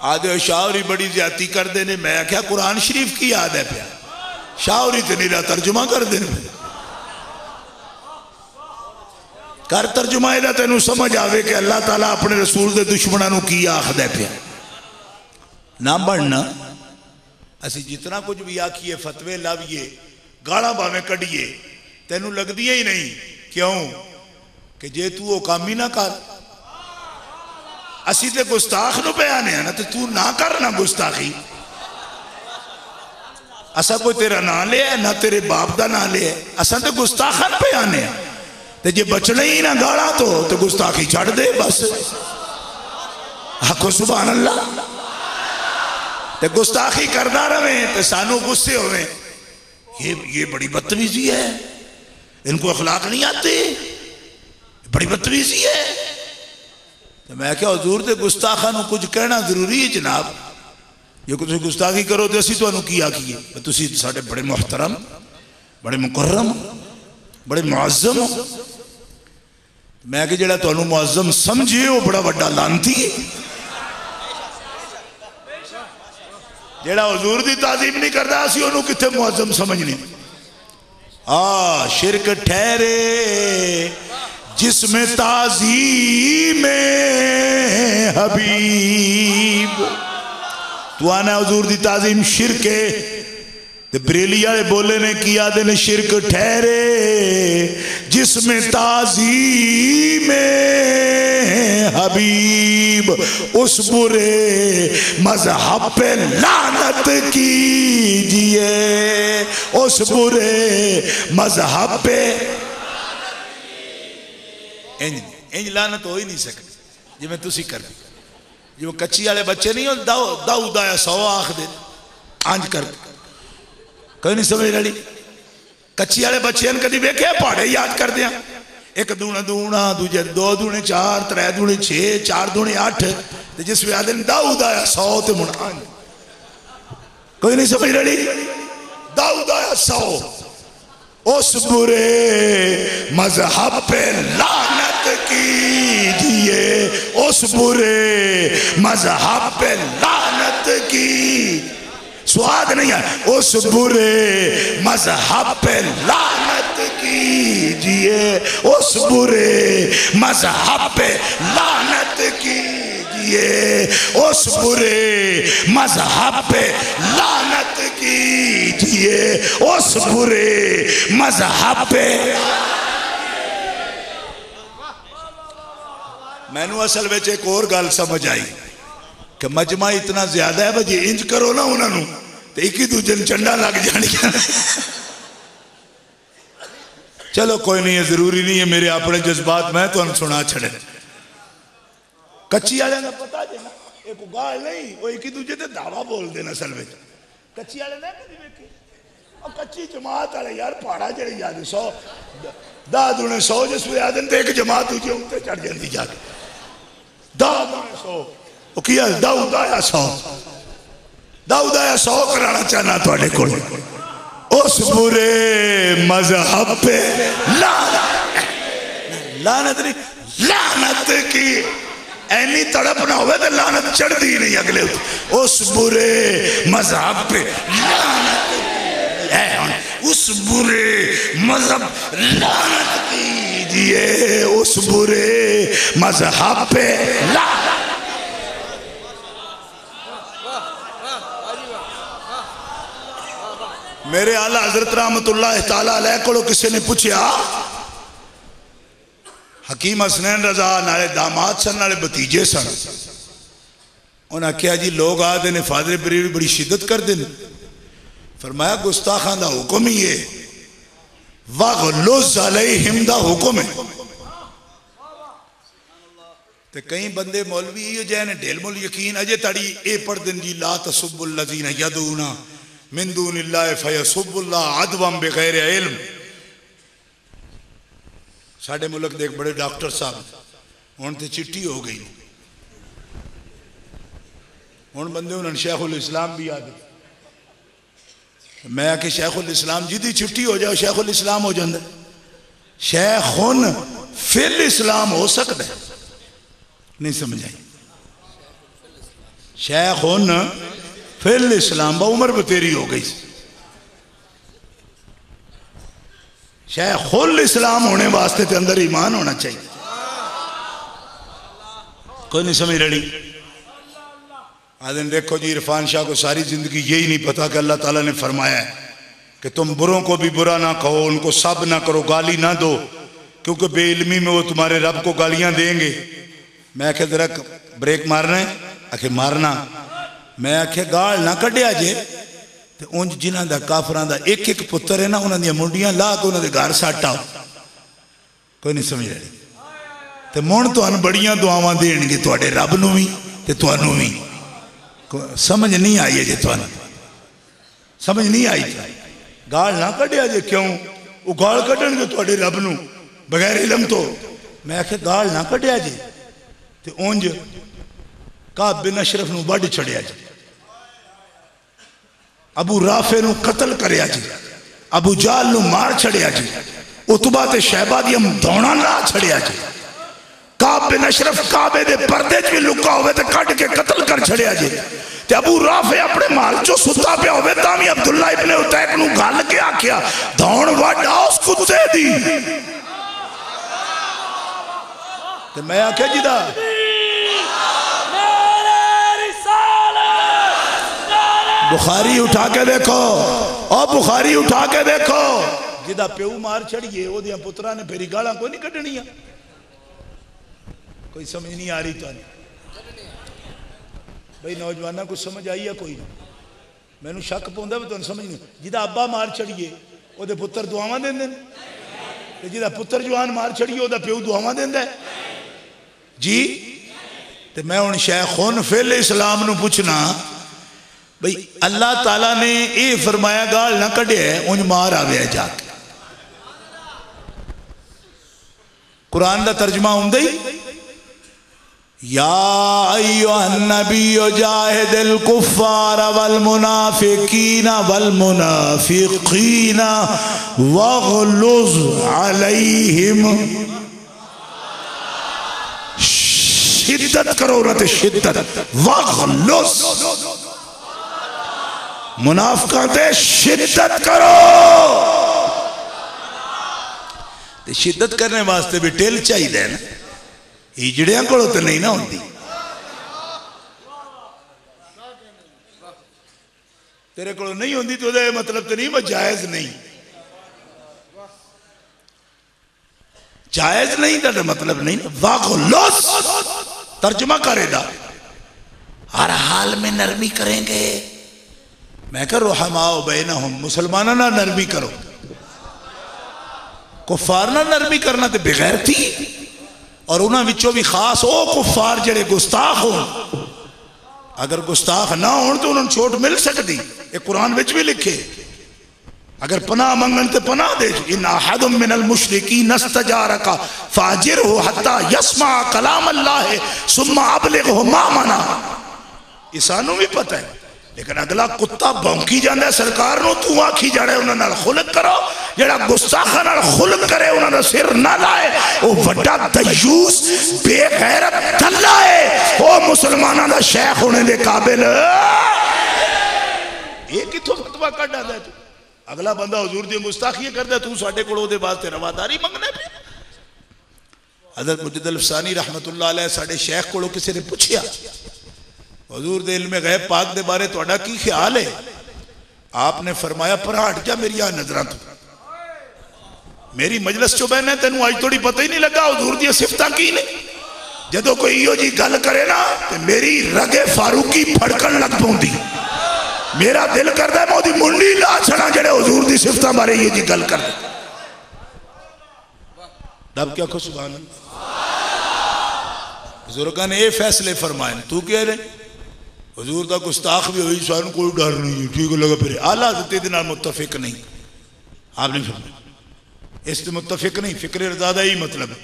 आदे शाहरी बड़ी ज्यादती करते ने। मैं क्या कुरान शरीफ की याद है पिया, शाहरी तो नहीं तर्जुमा करते कर तर्जुमा इहदा तेनू समझ आवे कि अल्लाह ताला अपने रसूल के दुश्मनों की आखदा पिया। ना बनना असी जितना कुछ भी आखिए, फतवे लाविए, गाला भावें कढ़िए, तेनू लगदियां ही नहीं। क्यों कि जे तू वो काम ही ना कर, असी ते गुस्ताख नूं पे आने ना, तो तू ना कर ना गुस्ताखी। असा कोई तेरा ना लिया ना तेरे बाप का ना लिया, असा तो गुस्ताखन पे आने। ते जे बचना ही ना गाला तो गुस्ताखी छड़ दे बस। आखो सुभान अल्लाह। ते गुस्ताखी करता रहे तो सानू गुस्से होवे, ये बड़ी बदतमीजी है, इनको अखलाक नहीं आते, बड़ी बदतमीजी है। तो मैं क्या हुजूर ते गुस्ताखा नू कुछ कहना जरूरी है जनाब? जो कुछ गुस्ताखी करो तो असी तुहानू की आखिए? तुसी साडे बड़े मुहतरम, बड़े मुकर्रम, बड़े मुअज्जम हो। मैं कि जेड़ा तुहानू मुअज्जम समझे वो बड़ा वड्डा लानती है। जेड़ा हुजूर दी ताजीम नहीं करता असी ओनू किथे मुअज्जम समझने। शिरक ठहरे जिसमें ताजीम हबीब। तू आना हुजूर दी ताजीम शिरक है, ते बरेली वाले बोले ने किया दिन शिरक ठहरे जिसमें ताजीम हबीब। उस बुरे मजहब पे लानत कीजिए, उस बुरे मजहब पे इंज लानत हो ही नहीं सकती जिवें तुसी कर। जिवें कच्ची वाले बच्चे नहीं हो दाऊद आया 100 आख दे अंज कर, कोई नहीं समझ रही। कच्ची वाले बच्चे कभी वेखे पहाड़े याद कर दिया, 1 दूना दूना, दूजे 2 दूने 4, 3 दूने 6, 4 दूने 8। जिस वे आदि दाऊद आया 100 तो मुन अंज, कोई नहीं समझ रही। दाऊद आया 100, उस बुरे मजहब पे लानत कीजिए, उस बुरे मजहब पे लानत की। स्वाद नहीं है। उस बुरे मजहब पे लानत कीजिए, उस बुरे मजहब पे लानत कीजिए, उस बुरे मजहब पे लानत कीजिए, उस बुरे मजहब पे। मैनू असल में एक और गल समझ आई कि मजमा इतना ज्यादा है, भाई इंज करो ना उन्होंने तो एक ही दूजे चंडा लग जानिया। चलो कोई नहीं है, जरूरी नहीं है मेरे अपने जज्बात मैं तो सुना छड़े। कच्ची वाले का पता जे ना, एक गाल नहीं, वो एक ही दूजे से दावा बोल देना। असल में कच्ची वाले ने कभी वेखे, और कच्ची जमात वाले यार पहाड़ा जड़े याद 100 10 दूने 100 जिस वे आदि तो एक जमात दूजे उत्ते चढ़ जाती जाके 10 दूने 100। वो किया दाऊद आया 100, दाऊद आया 100 कराना चाहना थोड़े को। उस बुरे मजहब पे लानत नहीं, लानत की ऐनी तड़प ना हो तो लानत चढ़ती नहीं अगले। उस बुरे मजहब पे लानत है, उस बुरे मजहब लानत कीजिए, उस बुरे मजहब पे लानत। मेरे आला हजरत रहमतुल्लाह ताला अलैह को किसी ने पूछा, हकीम हसनैन रजा नाले दामाद सन नाले भतीजे सन, उन्हें क्या जी लोग आते ने फादर बरेली बड़ी शिद्दत करते हैं। फरमाया गुस्ताखां दा हुक्म ही है, वग़लुज़ अलैहिम दा हुक्म है। ते कई बंदे मौलवी जैन ढेल मुल यकीन अजे तड़ी ए पढ़ दिन जी ला तसुब्बुल लज़ीना यदूना मिन दूनिल्लाहि फयसुब्बुल्लाह अदवम बिगैर इल्म। साडे मुल्क दे एक बड़े डॉक्टर साहब हुण ते चिट्ठी हो गई, हुण बंदे उन्होंने शेखुल इस्लाम भी आ गए। मैं आके शेखुल इस्लाम जिदी छुट्टी हो जाए शेखुल इस्लाम हो जाता। शेखुन फिल इस्लाम हो सकता है, नहीं समझ आई? शेख हुन फिल इस्लाम बा उम्र बतेरी हो गई। शेखुल इस्लाम होने वास्ते ते अंदर ईमान होना चाहिए। कोई नहीं समझ रही। आदम देखो जी इरफान शाह को सारी जिंदगी यही नहीं पता कि अल्लाह ताला ने फरमाया है कि तुम बुरों को भी बुरा ना कहो, उनको सब ना करो, गाली ना दो, क्योंकि बेइल्मी में वो तुम्हारे रब को गालियां देंगे। मैं आखे जरा ब्रेक मारना है, आखे मारना। मैं आखे गाल ना कढ़िया जे तो उंज जिन्हों का काफरां दा एक एक पुत्र है ना, उन्होंने मुंडियां ला के उन्होंने घर सट आओ। कोई नहीं समझ रही। तो मुण तुहानू बड़ियां दुआवां देणगे तुहाडे रब नूं भी ते तुहानू भी। समझ नहीं आई है जे तुहानू समझ नहीं आई। गाल ना कढ़िया जे, क्यों? वो गाल कढ़णगे तुहाडे रब नूं बगैर इलम तो। मैं आखे गाल ना कढ़िया जे ते उंज काब बिन अशरफ नूं वढ छड़िया जे, अबू राफे नूं कतल करिया जी, अबू जाल नूं मार छड़िया जी, उतबा ते शहबा दी दौड़ा ला छड़िया जी, काब बिन अशरफ काबे दे पर्दे च भी लुका होवे ते कट के कतल कर छड़िया जी। ते अबू राफे अपने माल चो सुता पिया होवे तां भी अब्दुल्ला इब्ने उतैक नूं गल के आखिया दौड़ वड्डा उस कुत्ते दी। ते मैं आख्या जिदा बुखारी उठा के देखो, और बुखारी उठा के देखो, जिदा प्यू मार छड़िए ओदियां पुत्रा ने फेरी गालां कोई नहीं कढ़नियां। कोई समझ नहीं आ रही तो भाई नौजवाना कुछ समझ आई है कोई? मैनू शक पौंदा भी तुहानू समझ नहीं। जिदा अब्बा मार छड़िए ओदे पुत्र दुआवां देंदे ने, ते जिदा पुत्र जवान मार छड़िए ओदा प्यू दुआवां देंदा है जी। ते मैं हुण शेखुन फिल इस्लाम नू पुछना भाई अल्लाह ताला ने ये फरमाया गाल ना कढ़िया उंज मार आवे जाके। कुरान का तर्जमा हुंदा ही या अय्युहन नबिय्यु जाहिदिल कुफ्फार वल मुनाफिकीना वल मुनाफिकीना वग़लुज़ अलैहिम। शिद्दत करो ना, शिद्दत वग़लुज़ मुनाफिकां ते शिद्दत करो। ते शिद्दत करने वास्ते भी टेल चाहिए ना, हिजड़ियां को तो नहीं ना होंगी। तेरे को नहीं होंगी तो मतलब तो नहीं मैं जायज नहीं, जायज नहीं तो मतलब नहीं। वागुलुस तर्जुमा करेगा हर हाल में नरमी करेंगे। मैं कह रुहमाओ बैनहुम, मुसलमाना ना नरमी करो, कुफार ना नरमी करना तो बेगैरती। और उन्होंने विचों भी खास वो कुफार जेड़े गुस्ताख हो, अगर गुस्ताख ना हो तो उन्होंने छोट मिल सकती। ये कुरान विच भी लिखे अगर पनाह मंगन तो पनाह दे। इन अहदुम मिनल मुशरिकीन इस्तजारका फाजिरहु हत्ता यस्मा कलाम अल्लाह सुम्मा अबलिगहु मा मना। ये सानू भी पता है, लेकिन अगला कुत्ता भौंकी जाता है सरकार नूं, तू आखी जाना उन्हां नाल खुलक करो। जेड़ा गुस्ताखा नाल खुलक करे उन्हां दा सिर ना लाए, वो वड्डा दयूस बेगैरत दल्ला है, वो मुसलमानां दा शेख होने दे काबिल। ये किथों फतवा कढ आंदा तू? अगला बंदा हुजूर दी गुस्ताखी करदा, तू साडे कोल ओदे वास्ते रवादारी मंगना पे। हज़रत मुजद्दिद अल-अफ़सानी रहमतुल्लाह अलैह साडे शेख कोलों किसी ने पूछया हुजूर दे इल्मे गैब पाक दे बारे तुहाडा की ख्याल है? आपने फरमाया पर हट जा मेरी नजरां तो, मेरी मजलिस चो बहना तेनू अज थोड़ी पता ही नहीं लगा हुजूर दी सिफतां की ने। जदों कोई इहो जी गल करे ना ते मेरी रगे फारूकी फड़कन लग पौंदी। मेरा दिल करदा मैं ओदी मुंडी ला छड़ा जेड़े हुजूर दी सिफतां बारे इहो जी गल करदे। रब क्या खुश सुभान अल्लाह। बुजुर्गां ने ये फैसले फरमाए, तू कह रहे हुजूर दा गुस्ताख भी हुई सानू कोई डर नहीं, ठीक लगा फिर आला हज़रत दे नाल मुत्तफिक नहीं। आपने फरमाया इस ते मुत्तफिक नहीं, फिक्र रज़ा ही मतलब है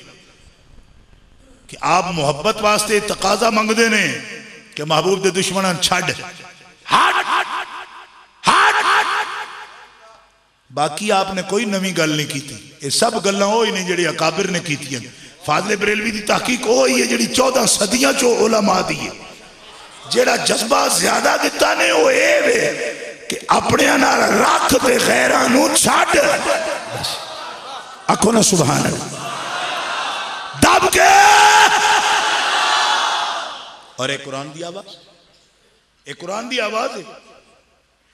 कि आप मुहब्बत वास्ते तकाजा मंगते ने कि महबूब दे दुश्मन छड़ बाकी आपने कोई नवी गल नहीं की। ये सब गल्लां वो ही ने जिहड़ी अकाबिर ने कीतियां। फाज़िल बरेलवी की तहकीक वो ही है जिहड़ी 14 सदियां चो उलमा दी है। जेड़ा जज्बा ज्यादा दिता ने वो ये वे कि अपने नाल रख ते गैरां नू छड्ड। आखो ना सुभान अल्लाह दब के। और एक कुरान की आवाज, एक कुरान की आवाज है,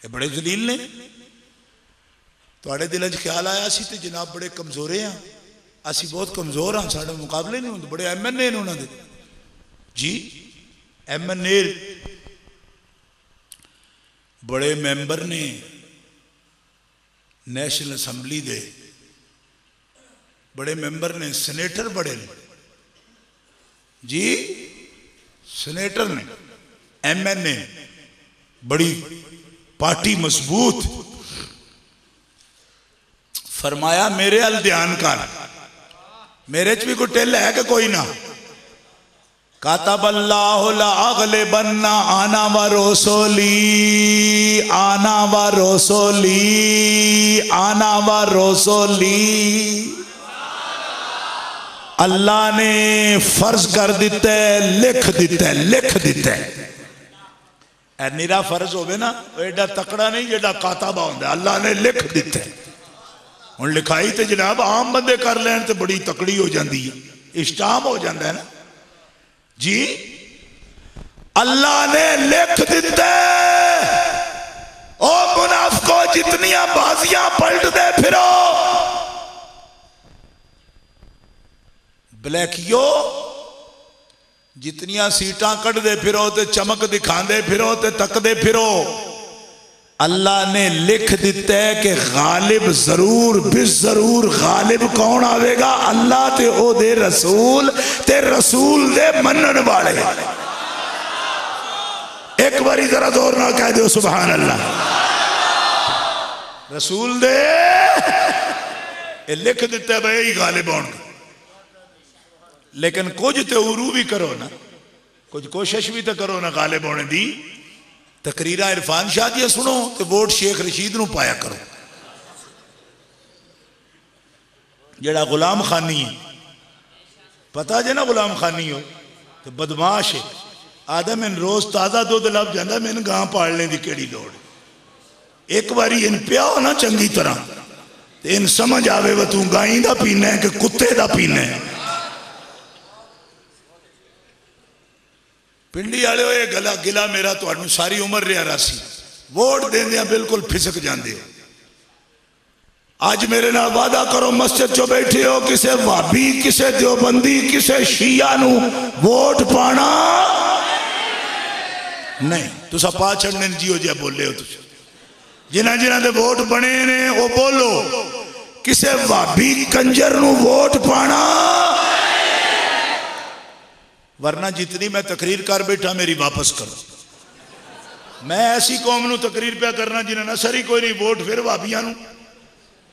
ये बड़े जलील ने। तुहाडे दिल च ख्याल आया सी ते जनाब बड़े कमजोरे हाँ, असी बहुत कमजोर हाँ, साडे मुकाबले नहीं होंदे। बड़े MNA ने उन्होंने जी, MNA बड़े मैंबर ने नेशनल असैम्बली दे, बड़े मैंबर ने, सेनेटर बड़े ने जी, सेनेटर ने, MNA, बड़ी पार्टी मजबूत। फरमाया मेरे अल ध्यान कर, मेरे च भी कोई टिल है कि कोई ना। कातबल्लाहु लअग़लिबन्ना आना व रसूली, आना व रसूली, आना व रसूली। अल्लाह ने फर्ज कर दिता है, लिख दिता है, लिख दिता है। निरा फर्ज होवे ना एडा तकड़ा नहीं जेड़ा कातबा होंदा, अल्लाह ने लिख दिता है। हुण लिखाई तो जनाब आम बंदे कर लैन तो बड़ी तकड़ी हो जाती है, इस्टाम हो जाता है ना जी। अल्लाह ने लिख दिता है। ओ मुनाफिको जितनियां बाजियां पलटदे फिरो, ब्लैकियो जितनियां सीटां कढ़दे फिरो ते चमक दिखांदे फिरो ते तकदे फिरो, अल्लाह ने लिख दिता है कि गालिब जरूर बिस जरूर गालिब कौन आवेगा? अल्लाह ते ओदे रसूल ते रसूल दे मनन वाले। एक बारी जरा जोर ना कह दो सुभान अल्लाह। रसूल दे लिख दिता है भाई गालिब होंगे, लेकिन कुछ तो उरू भी करो ना, कुछ कोशिश भी तो करो ना गालिब होने दी। तकरीरा इरफान शाह दी सुनो तो वोट शेख रशीद नू पाया करो, जेड़ा गुलाम खानी है, पता जे ना गुलाम खानी हो तो बदमाश है। आदम इन रोज ताजा दुध लभ जाता, मैंने गां पालने की केड़ी लोड़। एक बारी इन पिया हो ना चंगी तरह तो इन समझ आवे व तू गाई दा पीना है कि कुत्ते दा पीना है। पिंडी वाले ये गला गिला मेरा तो सारी उम्र रहा रासी, वोट देंदे बिल्कुल फिसक जाते हो। आज मेरे नाल वादा करो, मस्जिद चो बैठे हो, किसे भाभी, किसे देवबंदी, किसे शिया नू वोट पाना नहीं। तुसा पा छड़ने जियो जे बोले हो, तुम जिन्हें जिन्हें दे वोट बने ने वो बोलो, किसे भाभी कंजर नू वोट पाना। वरना जितनी मैं तकरीर कर बैठा मेरी वापस करो। मैं ऐसी कौम नू तकरीर पे करना जिन्हें नसर ही कोई नहीं, वोट फिर भाभियां नू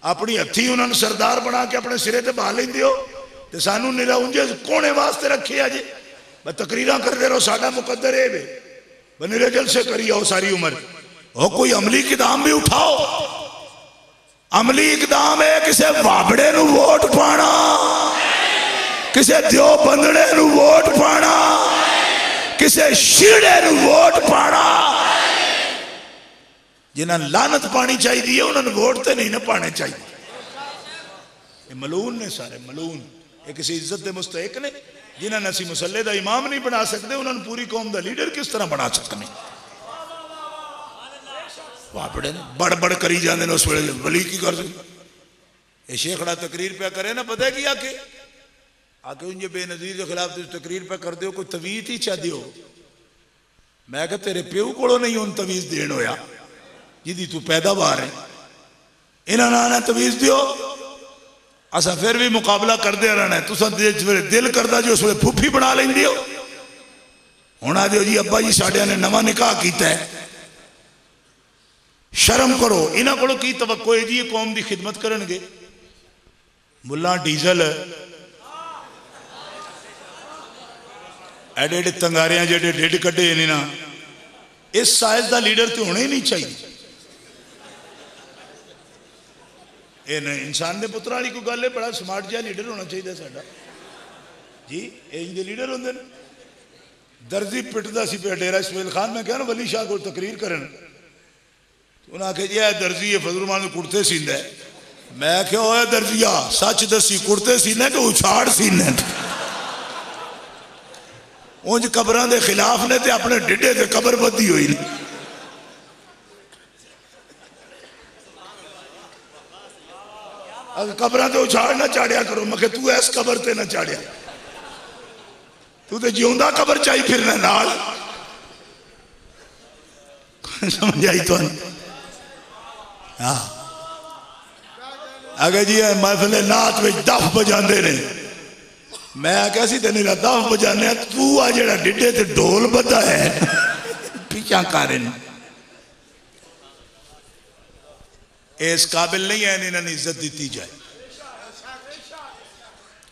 अपनी हथी उन्होंने सरदार बना के अपने सिरे ते बहा लेंदे हो ते सानू निरा उंजे कोने वास्ते रखे अजे। मैं तकरीर करते रहो, साडा मुकद्दर है वे बनिरे जलसे करी आओ सारी उम्र। हो कोई अमली इकदाम भी उठाओ, अमली इकदाम है किसे वाबड़े नू वोट पाना, किसे दियो बंदड़े नू वोट पाना, किसे शीड़े नू वोट पाना। जिन्हें लानत पानी चाहिए उन्होंने वोट तो नहीं ना पाने चाहिए। ये मलून ने सारे मलून, ये किसी इज्जत के मुस्तहिक ने। जिन्हें असी मुसल्ले का इमाम नहीं बना सकते, उन्होंने पूरी कौम का लीडर किस तरह बना सकते? वापड़े ने बड़ बड़ करी जाते हैं, उस वेले वली की कर ये शेखड़ा तकरीर पे करे ना, पता है कि आके आके उनके बेनजीर के खिलाफ तुम तकरीर पे कर दो, कोई तवीज ही चाह दो। मैं कहा तेरे प्यो को नहीं उन तवीज देन होया जिदी तू पैदावार है, इन्होंने आना तवीज दियो, असा फिर भी मुकाबला करते रहना है। तुसा दिल करता जो उस वे फूफी बना लेंदे हो। हुण आ दियो जी अब्बा जी साढ़िया ने नवा निकाह किया है, शर्म करो। इन्हों को की तवक्को है जी ये कौम की खिदमत करनगे? मुला डीजल एडे एडे तंगारियां जेडे ढिड कड्डे ने ना, इस साइज का लीडर तो होना ही नहीं चाहिए। ये नहीं इंसान के पुत्र वाली कोई गल है, बड़ा स्मार्ट जहा लीडर होना चाहिए साडा जी। इंज दे लीडर होंदे ने, दर्जी पिटदा सी पे डेरा इसमाइल खान। मैं क्या ना वली शाह को तकरीर करन, उन्हें आखे जी दर्जी है फजलुरहमान कुर्ते सींदा है। मैं क्या होया दर्जिया सच दसी कुर्ते सीने के उछाड़ सीने उंज कबरां दे खिलाफ ने ते अपने डिडे ते कबर बदी हुई ने। अगर कबरां ते उछाड़ ना चाड़िया करो, मैं तू इस कबर ते ना चाड़िया, तू तो जिउंदा कबर चाही फिरना नाल। समझ आई तो? हाँ अगर जी महफिल नात में दफ बजाते ने, मैं क्या सी तेन दफ बजाने, तू आ जड़ा डिडे ते ढोल बदा है पीछा कर। इस काबिल नहीं है इन्होंने इज्जत दी जाए।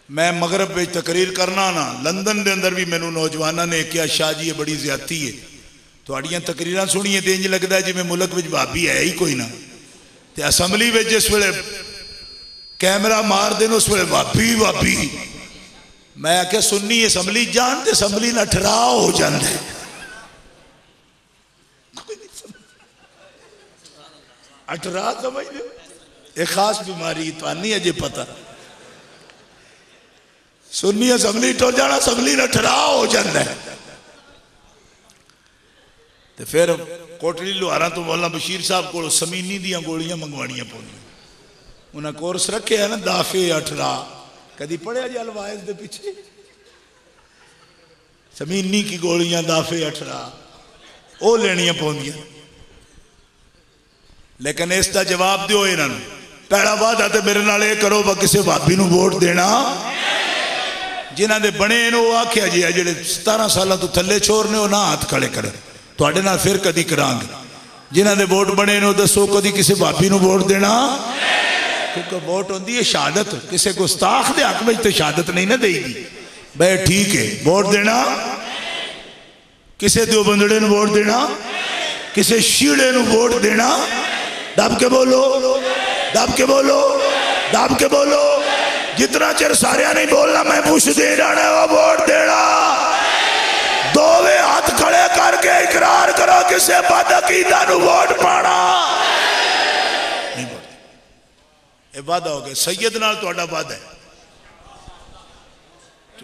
मैं मगरब में तकरीर करना ना, लंदन के अंदर भी मैनू नौजवानों ने क्या शाह जी ये बड़ी ज्यादती है, थोड़ियां तकरीर सुनिए तो इंज लगता है जिवें मुल्क में भाभी है ही कोई ना। तो असैम्बली में जिस वे कैमरा मार देन उस वे भाभी भाभी, मैं क्या सुननी असैम्बली जान तो असैम्बली ना ठहराव हो जाता है। अठरा समझ लो, एक खास बीमारी तो नहीं अजे पता। सुन्नी असैम्बली टो जाना, असैम्बली ना ठहराव हो जाता है। तो फिर कोटली लुहारा तो मौलाना बशीर साहब को समीनी दियां गोलियां मंगवानियां पौंदियां। उन्हें कोर्स रखे है ना दाफे अठरा, कभी पढ़िया जी अलवायज के पीछे समीनी की गोलियां दाफे अठरा वो लेनियां पौंदियां। लेकिन इसका जवाब दो इन्होंने, पहला वादा तो मेरे नाल करो वा किसी भाभी नूं वोट देना। जिन्हों के बने वो आख्या जी जेडे 17 साल तो थले छोर ने ना हाथ खड़े करें, थोड़े नाल फिर कदी करांगे। जिन्हों के वोट बने ने दसो कदी किसी भाभी नूं वोट देना, क्योंकि वोट होंदी है शहादत। किसी गुस्ताख के हक में तो शहादत नहीं ना देगी भाई, ठीक है वोट देना। किसी दो बंदड़े नूं वोट देना, किसी शीड़े नूं वोट देना। दब के बोलो, दब के बोलो, दब के बोलो। जितना चिर सारिया नहीं बोलना मैं पुछ दे जाना वो वोट देना। दोवे हाथ खड़े करके इकरार करो किसे बदअकीदा नूं वोट पाना नहीं। बोल ये वादा हो गया सैयद नाल तुहाडा वादा है।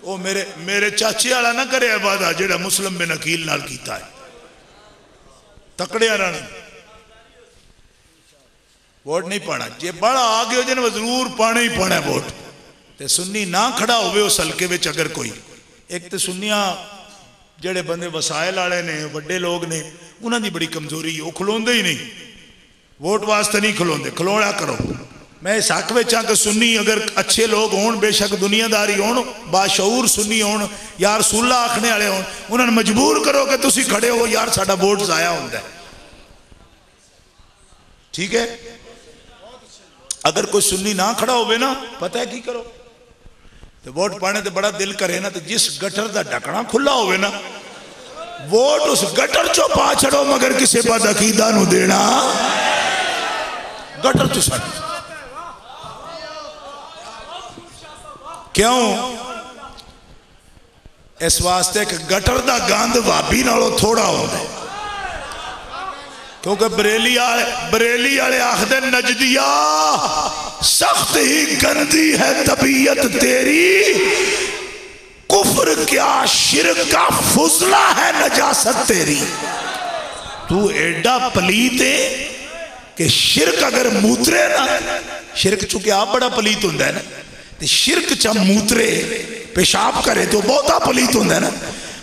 वो मेरे चाचे वाला ना करे वादा जेड़ा मुस्लिम बिन अकील नाल कीता है। तकड़िया रहना, वोट नहीं पाना। जे बड़ा आ गए जिन्हें जरूर पाना ही पाना है वोट। ते सुन्नी ना खड़ा होवे उस हल्के में अगर कोई, एक तो सुन्नियां जेड़े बंदे वसाइल वाले ने वड्डे लोग ने उन्होंने बड़ी कमजोरी है, वो खलोंदे ही नहीं वोट वास्ते नहीं खलोंदे। खलोना करो। मैं इस हक में कि सुन्नी अगर अच्छे लोग होन, बेशक दुनियादारी होन, बाशऊर सुन्नी होन, यार रसूलुल्लाह आखने वाले होन, उन्होंने मजबूर करो कि तुसी खड़े हो यार साडा वोट जाया होंदा है। ठीक है, अगर कोई सुन्नी ना खड़ा होवे ना, पता है की करो, तो वोट पाने तो बड़ा दिल करे ना, तो जिस गटर का ढकना खुला होवे ना, वोट उस गटर चो पा छड़ो, मगर किसी बदअकीदा नूं देना गटर चो छड़। क्यों? इस वास्ते कि गटर का गंद भाभी नालों थोड़ा होता है। क्योंकि बरेली वाले आखदे नजदिया सख्त ही गंदी है तबीयत तेरी, कुफ्र क्या शिरक का फुजला है नजासत तेरी। तू एडा पलीत है कि शिरक अगर मूत्रे ना, शिरक चूंकि आप बड़ा पलीत होंदा है ना, तो शिरक च मूत्रे पेशाब करे तो बहुता पलीत होंदा है ना।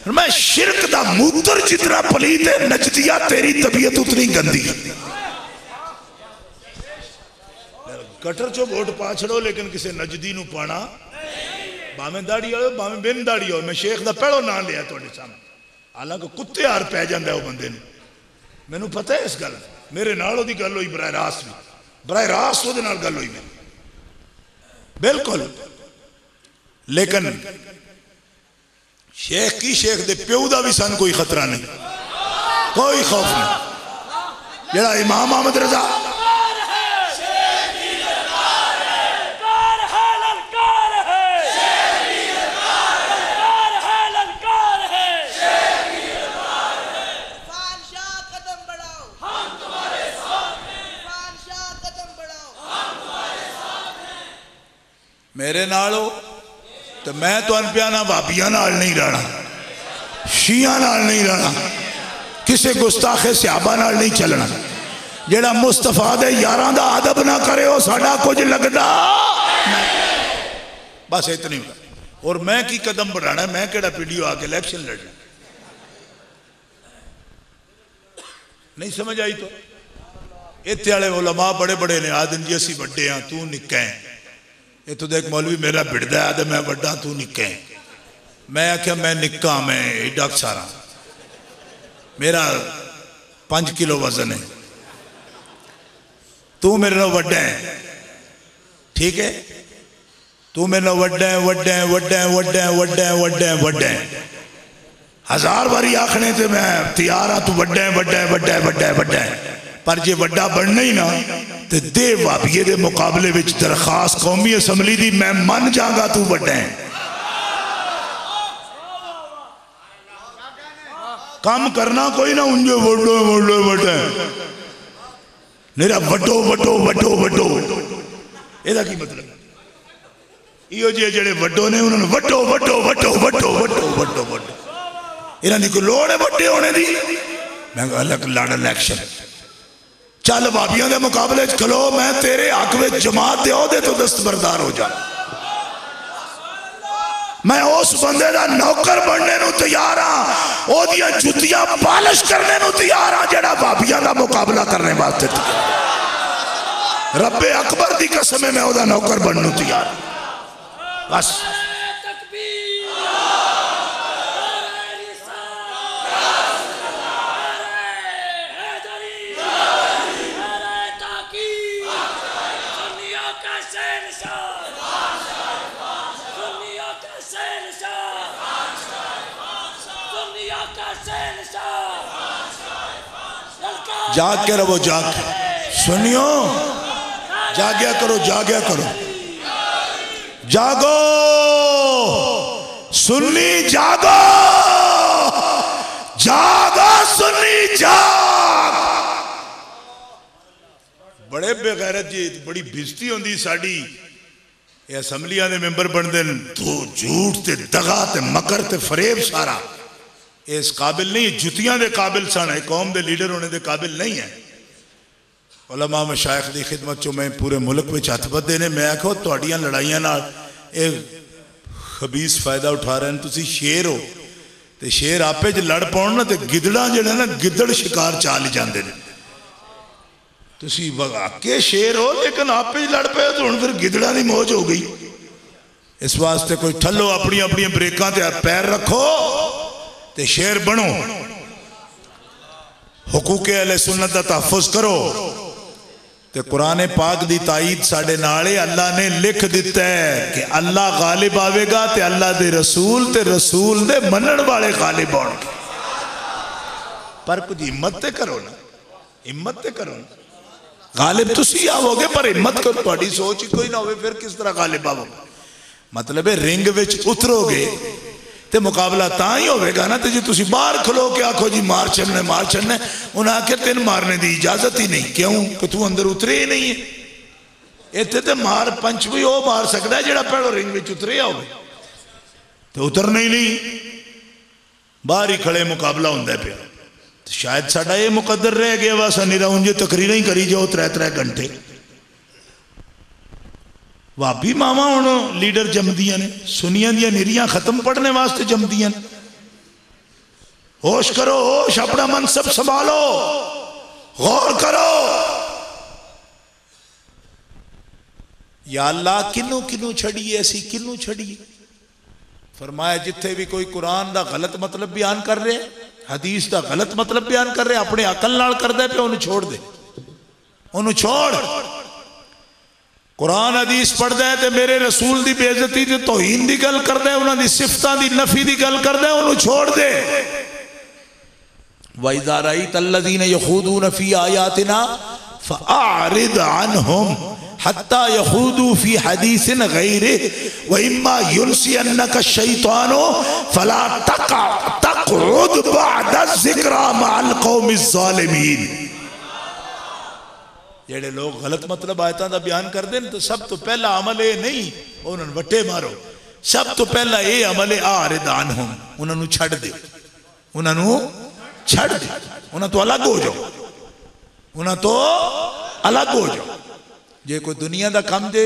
मैं शिरक दा मूत्र जितना पलीत है, नजदिया तेरी तबीयत उतनी गंदी। गटर चो वोट पा छड़ो, लेकिन किसी नजदी नूं पाना, भावें दाड़ी हो भावें बिन दाड़ी हो। मैं शेख दा पहलो नाम लिया तुहाडे सामने, हालांकि कुत्ते हार पै जांदा है वो बंदे नूं। मैनूं पता है इस गल, मेरे नाल ओहदी गल होई बराह रास्त भी, बराह रास्त ओहदे नाल गल होई मेरी बिल्कुल। लेकिन शेख की शेख दे प्यो दा भी सन कोई खतरा नहीं, कोई खौफ नहीं। जेड़ा इमाम अहमद रजा मेरे नाल हो तो मैं तुहानू पिया ना भाबियां नाल नहीं रहना, शिया नाल नहीं रहना, किसी गुस्ताखे सहाबा नाल नहीं चलना। जेड़ा मुस्तफा दे यारां दा अदब ना करे वो साडा कुछ लगदा। बस इतनी। और मैं की कदम बढ़ाना, मैं केड़ा पीडीओ आके इलेक्शन लड़ना, नहीं समझ आई? तो इत्थे वाले उलमा बड़े बड़े ने आदन जी असी वड्डे हाँ तू निक्का है। इतों देख मौलवी मेरा भिड़दा है, मैं वड्डा तू निक्का है। मैं आख्या मैं निक्का, मैं एडा सारा, मेरा 5 किलो वजन है, तू मेरे नाल वड्डा है, ठीक है? तू मेरे नाल वड्डा है, वड्डा है, वड्डा है, वड्डा है, वड्डा है, वड्डा है, वड्डा है। 1000 बारी आखने से मैं तैयार हाँ, तू वड्डा है, वड्डा है, वड्डा है, वड्डा है, वड्डा है। पर जे वड्डा बनना ही ना तो दे भाभीए दे मुकाबले विच दरखास्त कौमी असैम्बली दी, मैं मन जागा तू वड्डा है। काम करना कोई ना उंजे वड्डो वड्डो वड्डा है, मेरा वड्डो वड्डो वड्डो वड्डो। एदा की मतलब? इहो जे जेड़े वड्डो ने उन्होंने वड्डो वड्डो वड्डो वड्डो वड्डो वड्डो वड्डो, इन्हां दी कोई लोड़ है वड्डे होने दी? मैं अलग लड़ इलेक्शन चल भाभियों के मुकाबले खलो, मैं तेरे हक में जमात दे ओहदे तो दस्तबरदार हो जा। मैं उस बंदे का नौकर बनने को तैयार हाँ, ओदियां जुतियां पालिश करने को तैयार हाँ, जेड़ा भाभियां का मुकाबला करने वास्ते तैयार। रब्बे अकबर की कसम है, मैं ओदा नौकर बनने को तैयार बस। जाग के रहो, जाग सुनियो, जागया करो, जागया करो, जागो सुन्नी, जागो जागो सुन्नी, जाग। बड़े बेगैरत जी, बड़ी बेइज्जती होंदी साडी असैम्बलियां दे मैंबर बनते तो झूठ ते दगा ते मकर ते फरेब सारा इस काबिल नहीं, जुतियां दे काबिल सन, कौम दे लीडर होने दे काबिल नहीं है। उलमा मशाइख दी खिदमत चो मैं पूरे मुल्क में हथ बधे ने, मैं आखो तुहाडियां लड़ाइयां नाल खबीस फायदा उठा रहे हैं। तुसी शेर हो तो शेर आपे च लड़ पाउण ना तो गिदड़ा जिहड़ा ना गिदड़ शिकार चाल जाते हैं। तुसी वाकई शेर हो लेकिन आपे लड़ पे तो हुण फिर गिदड़ा की मौज हो गई। इस वास्ते कोई ठल्लो अपनी अपनी ब्रेकां ते पैर रखो ते शेर बनो, हुकूके अहले सुन्नत दा तहफ़्फ़ुज़ करो। ते कुरान पाक दी ताईद साडे नाल है। अल्लाह ने लिख दिता है कि अल्लाह गालिब आवेगा ते अल्लाह दे रसूल ते रसूल दे मनण वाले गालिब होणगे। पर कुछ हिम्मत ते करो ना, हिम्मत ते करो ना। गालिब तुसी आओगे पर हिम्मत करो, तुहाडी सोच ही कोई ना होवे फिर किस तरह गालिब आओगे? मतलब है रिंग विच उतरोगे तो मुकाबला ता ही होगा ना। तो जी तुम बाहर खलो के आखो जी मार छड़ने मार छड़ने, उन्हें आखिर तेन मारने की इजाजत ही नहीं। क्यों कि तू अंदर उतरे ही नहीं है। इतने तो मार पंच भी वह मार सकता है जो पहले रिंग में उतरे हो, तो उतरना ही नहीं, बाहर ही खड़े मुकाबला होंगे पे। तो शायद साडा ये मुकद्दर रह गया वा निरा उंजे तकरीर ही करी जाओ 3-3 घंटे। भाभी मावा हुण लीडर जमदियां ने, सुनिया दियां निरियां खत्म पढ़ने वास्ते जमदियां ने। होश करो, होश, अपना मनसब संभालो, गौर करो। या अल्लाह किनू किनू छड़िए, असी किनू छड़िए? फरमाया जिथे भी कोई कुरान का गलत मतलब बयान कर रहे, हदीस का गलत मतलब बयान कर रहे, अपने अकल नाल करदा पे उन्हें छोड़ दे, उन्हें छोड़। कुरान हदीस पढ़ता है तो मेरे रसूल की बेइज्जती ते तौहीन की गल करता है, उन्होंने सिफतां की नफी की गल करता है, उन्हें छोड़ दे। वइज़ा रअयत अल्लज़ीना यख़ूदून फ़ी आयातिना फ़अरिद अन्हुम हत्ता यख़ूदू फ़ी हदीसिन ग़ैरिही व इम्मा युनसियन्नका शैतानु फ़ला तक़उद बअद ज़िक्रा मअल क़ौमिज़ ज़ालिमीन। जेड़े लोग गलत मतलब आयतां दा बयान करते हैं तो सब तो पहला अमल ये नहीं उन्होंने वट्टे मारो, सब तो पहला ये अमल है आरिदान हो, उन्होंने छड़ दो, उन्होंने छड़ दो, उन्होंने तो अलग हो जाओ, उन्होंने तो अलग हो जाओ। जे कोई दुनिया का कम दे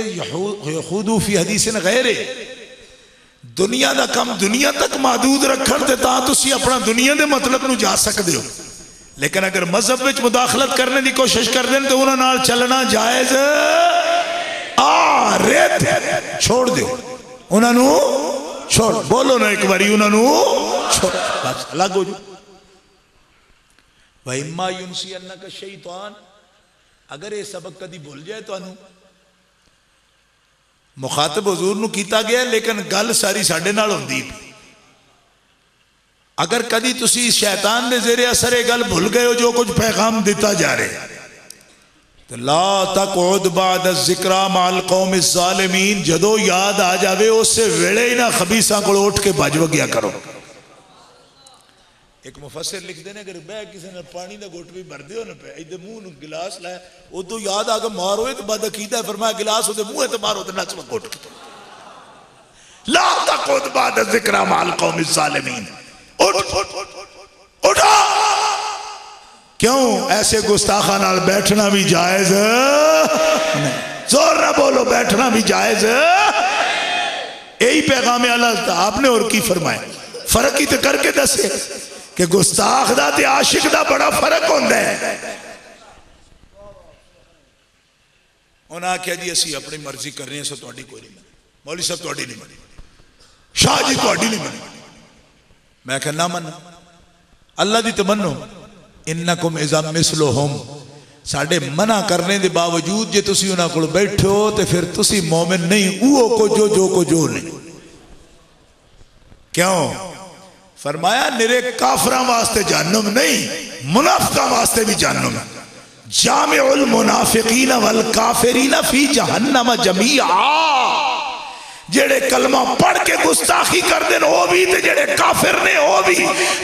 खुदू फी हदीसिन गैरे, दुनिया का कम दुनिया तक महदूद रखन ते तां तुसी अपना दुनिया के मतलब नूं जा सकते हो, लेकिन अगर मजहब में मुदाखलत करने की कोशिश कर दें तो उन्होंने नाल चलना जायज रेत छोड़ दो, उन्होंने छोड़, बोलो ना एक बारी, उन्होंने छोड़, बस अलग हो जाओ। भाई इम्मा युनसियन्नका शैतान, अगर ये सबक कदी भूल जाए तो मुखातब हुजूर नूं कीता गया, लेकिन गल सारी साडे नाल हुंदी। अगर कदी तुसी शैतान दे ज़ेरे असर गल भूल गए हो जो कुछ पैगाम दिता जा रहा तो ला तक़उद बाद ज़िक्रा माल कौम ज़ालिमीन, जदों याद आ जावे उस वेले ही ना खबीसा को उठ के भज वगिया करो। एक मुफस्सिर लिखते हैं अगर बह किसी ने पानी का घुट भी भर दो ना पे इधर मुंह न गिलास लाए उदो याद आ गया मारो तो बद अकीदा फरमाया गिलास उधर मुंह तो मारो तो नच घुट के ला तक़उद बाद ज़िक्रा माल कौम ज़ालिमीन, उठो। क्यों ऐसे गुस्ताखा नाल बैठना भी जायज नहीं, जोर ना बोलो, बैठना भी जायज। यही पैगाम अल्लाह आपने और की फरमाया, फर्क ही तो करके दसे कि गुस्ताख दा ते आशिक दा बड़ा फर्क होता है। उन्हें आख्या जी असी अपनी मर्जी कर रहे हैं, सो तुहाडी कोई नहीं, मौलवी साहब तुहाडी नहीं मनी, शाह जी तुहाडी नहीं मनी। मैं कहना मन अल्लाह दी तो मनो, इन्नकुम इज़ा मिसलुहुम, साडे मना करने के बावजूद जे तुसी उन्हां कोल बैठो तो फिर तुसी मोमिन नहीं, वो को जो नहीं। क्यों फरमाया निरे काफरा वास्ते जहन्नम नहीं, मुनाफिका वास्ते भी जहन्नम। जामिउल मुनाफिकीन वल काफिरीन फी जहन्नम जमीआ, जेड़े कलमा पढ़ के गुस्ताखी कर देन वो भी ते जेड़े काफिर ने वो भी,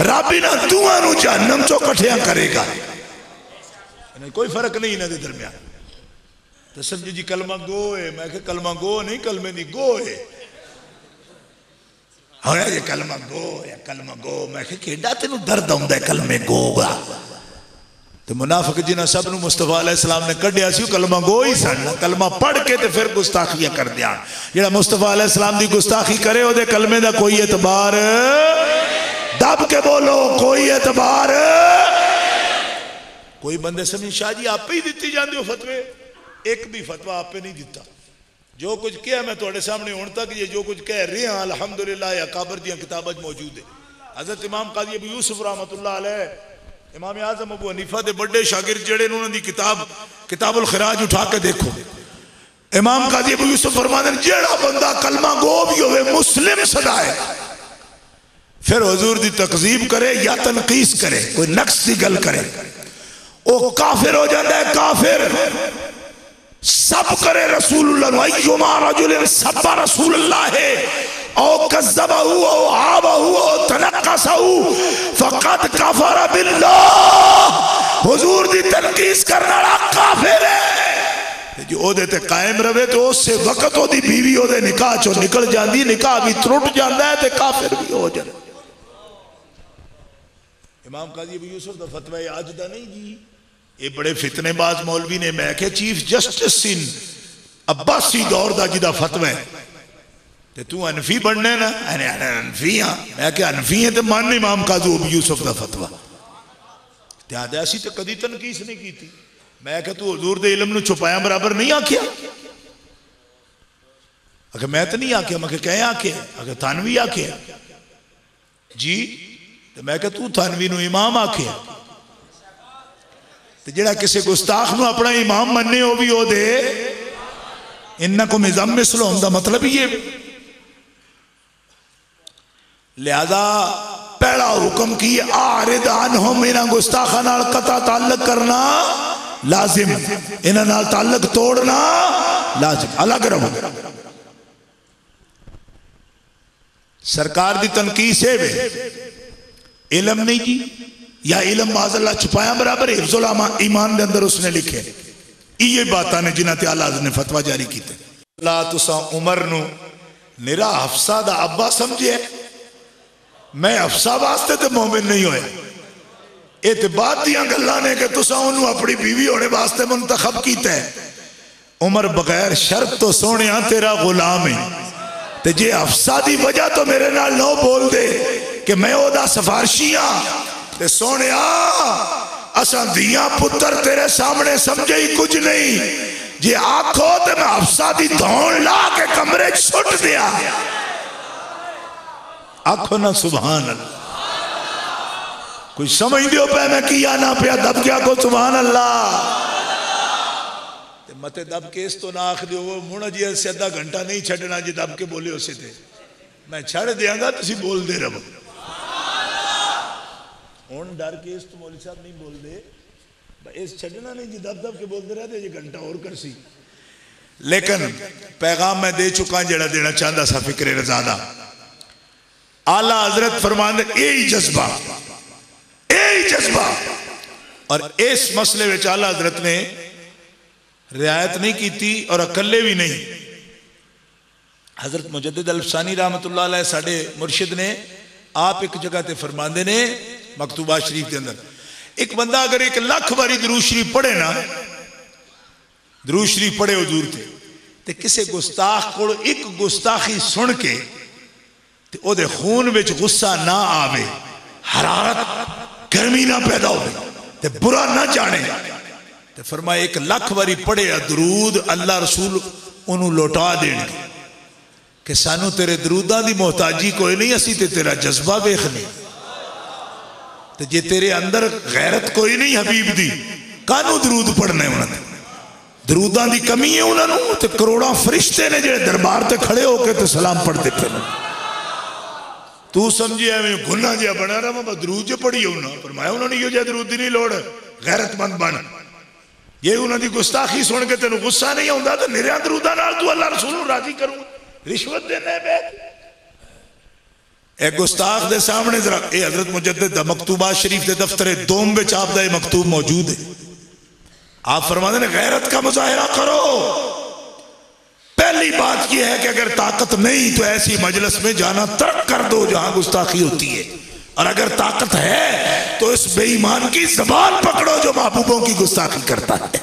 रब इन्हां दोवां नूं जहन्नम चों इकट्ठियां करेगा। कोई फर्क नहीं इन्हां दे दरमियान। तो समझो जी कलमा गो है, मैं कहा कलमा गो नहीं, कलमे दी गो है। हाँ ये कलमा गो या कलमा गो, मैं कहा केड़ा तेनू दर्द आउंदा है कलमे गो गा। तो मुनाफिक जिन्हां सब नूं मुस्तफा अलैहिस्सलाम ने कढ़िया सी कलमा गो ही सन, कलमा पढ़ के ते फिर गुस्ताखियां कर दिया। जेड़ा मुस्तफा अलैहिस्सलाम दी गुस्ताखी करे ओदे कलमे दा कोई एतबार, दब के बोलो कोई एतबार। कोई बंदे समझ शाह जी आपे ही दिती जांदे हो फतवे, एक भी फतवा आपे नहीं दिता। जो कुछ किया मैं थोड़े सामने हुण तक ये जो कुछ कह रहे हैं अल्हम्दुलिल्लाह या काबर दी किताबां मौजूद है। हज़रत इमाम काजी अबू यूसुफ रहमतुल्लाह अलैह, इमाम आज़म अबू हनीफा दे बड़े शागिर्द जेड़े उन्होंने दी किताबुल खिराज उठा के देखो, इमाम काजी अबू यूसुफ फरमाते हैं जेड़ा बंदा कलमा गो भी होवे मुस्लिम सदाए फिर हुजूर दी तकजीब करे या तनकीस करे, कोई नक्स की गल करे, वो काफिर हो जाता है। काफिर सब करे रसूलुल्लाह, अय्युमा रजुलिन सब्बा रसूलुल्लाह है औ कज़्ज़बहु औ आबहु औ तनक्कसहु फ़क़द कफ़र बिल्लाह। हुजूर दी तनकीस करने वाला काफिर है। जो ओदे ते कायम रहे तो उससे वक्त ओदी बीवी ओदे निकाह चो निकल जाती, निकाह भी त्रुट जाता है ते काफिर भी हो जाता। इमाम काजी अबू यूसुफ दा फतवा अज दा नहीं जी, ये बड़े फितनेबाज मौलवी ने, मैं क्या चीफ जस्टिस इन अब्बासी दौर का जिदा फतवा है ते तू अनफी बनना ना, अनफी हाँ, मैं क्या अनफी है तो मान इमाम काजी अबू यूसुफ का फतवा। असी तो कदी तनकीस नहीं की थी। मैं क्या तू हुजूर दे इल्म नूं छुपाया बराबर नहीं आख्या? अगर मैं तो नहीं आख्या, मैं क्या आख्या? अगर थानवी आख्या जी, तो मैं क्या तू थानवी नूं इमाम आख्या? तो जेड़ा किसी गुस्ताख नूं अपना इमाम मन्ने वो भी हो दे इन्नकुम इज़ा मिसलुहुम दा मतलब ही है। लिहाजा पहला हुक्म की आरिद अन्हुम, इन्हां गुस्ताखा नाल कता ताल्लुक करना लाजिम, इन्हां नाल ताल्लुक तोड़ना लाजिम, अलग रहो। सरकार दी तनकीस है वे इलम नहीं जी, या इलम माज़अल्लाह छुपाया बराबर हिफ्ज़ुल ईमान दे अंदर उसने लिखे ये बातां ने जिन्हां ते आला हज़रत ने फतवा जारी किया। ला तुसा उमर नू मेरा हफ्सा दा अब्बा समझे, मैं हफ्सा वास्ते तो मोमिन नहीं होया। ये तो बात दियां गल्लां ने कि तुसा उन्होंने अपनी बीवी होने वास्ते मुंतखब किया है। उमर बगैर शर्त तो सोने तेरा गुलाम है, ते जे हफ्सा दी वजह तो मेरे नाल नो बोल दे कि मैं ओदा सिफारशी हाँ, ते सोने असा दिया पुत्र तेरे सामने समझे ही कुछ नहीं। जे आखो तो मैं हफ्सा दी धौन ला के कमरे सुट दिया। आखो ना सुभान अल्लाह। कुछ समझ दियो पे मैं किया ना पिया दब क्या को सुभान अल्लाह। मते दब के इस तो ना आख दियो वो मुड़ा जी से अद्धा घंटा नहीं छड़ना जी दब के बोले उसे थे मैं छड़ देंगा तुसी बोल दे रहो। हुण डर के इस तो मौलवी साहब नहीं बोल दे इस छड़ना नहीं जी दब दब के बोलते रहते जी घंटा और कर सी। लेकिन पैगाम मैं दे चुका जड़ा देना चाहता सा फिक्रे रज़ा दा। आला हजरत फरमांदे यही जज्बा और इस मसले में आला हजरत ने रियायत नहीं की थी और अकले भी नहीं। हजरत मुजद्दिद अल्फसानी रहमतुल्लाह अलैह साडे मुर्शिद ने आप एक जगह ते फरमांदे ने मकतूबा शरीफ के अंदर एक बंदा अगर 1 लाख बारी दरूद शरीफ पढ़े ना, दरूद शरीफ पढ़े हुजूर ते किसी गुस्ताख को एक गुस्ताखी सुन के ते ओदे खून विच गुस्सा ना आवे, हरारत गर्मी ना पैदा हो ते बुरा ना जाने ते फरमाया 1 लाख बारी पढ़े दरूद अल्लाह रसूल उन्होंने लौटा देंगे कि सानू तेरे दरूदां दी मोहताजी कोई नहीं, असी ते तेरा जज्बा वेखने ते जे तेरे अंदर गैरत कोई नहीं हबीब दी कानू दरूद पढ़ने उन्होंने दरूदां दी कमी है उन्होंने ते करोड़ों फरिश्ते ने जेड़े दरबार ते खड़े होके ते सलाम पढ़ते पे। तू समझे एवं गुना जिहा बना रहा मैं दरूद जो पढ़ी होना पर मैं उन्होंने यो जिहा दरूद दी नहीं लोड़ गैरतमंद बन। ये उन्होंने गुस्ताखी सुन के तेन गुस्सा नहीं आता तो निरिया दरूदा नाल तू अल्लाह रसूल नूं राजी करूँ रिश्वत देने पे एक गुस्ताख दे सामने जरा ए हजरत मुजद्दिद दा मकतूबा शरीफ के दफ्तर दोम विच आप दा मकतूब मौजूद है। आप फरमाते हैं गैरत का मुजाहिरा करो। पहली बात यह है कि अगर ताकत नहीं तो ऐसी मजलिस में जाना तर्क कर दो जहां गुस्ताखी होती है, और अगर ताकत है तो इस बेईमान की ज़बान पकड़ो जो महबूबों की गुस्ताखी करता है।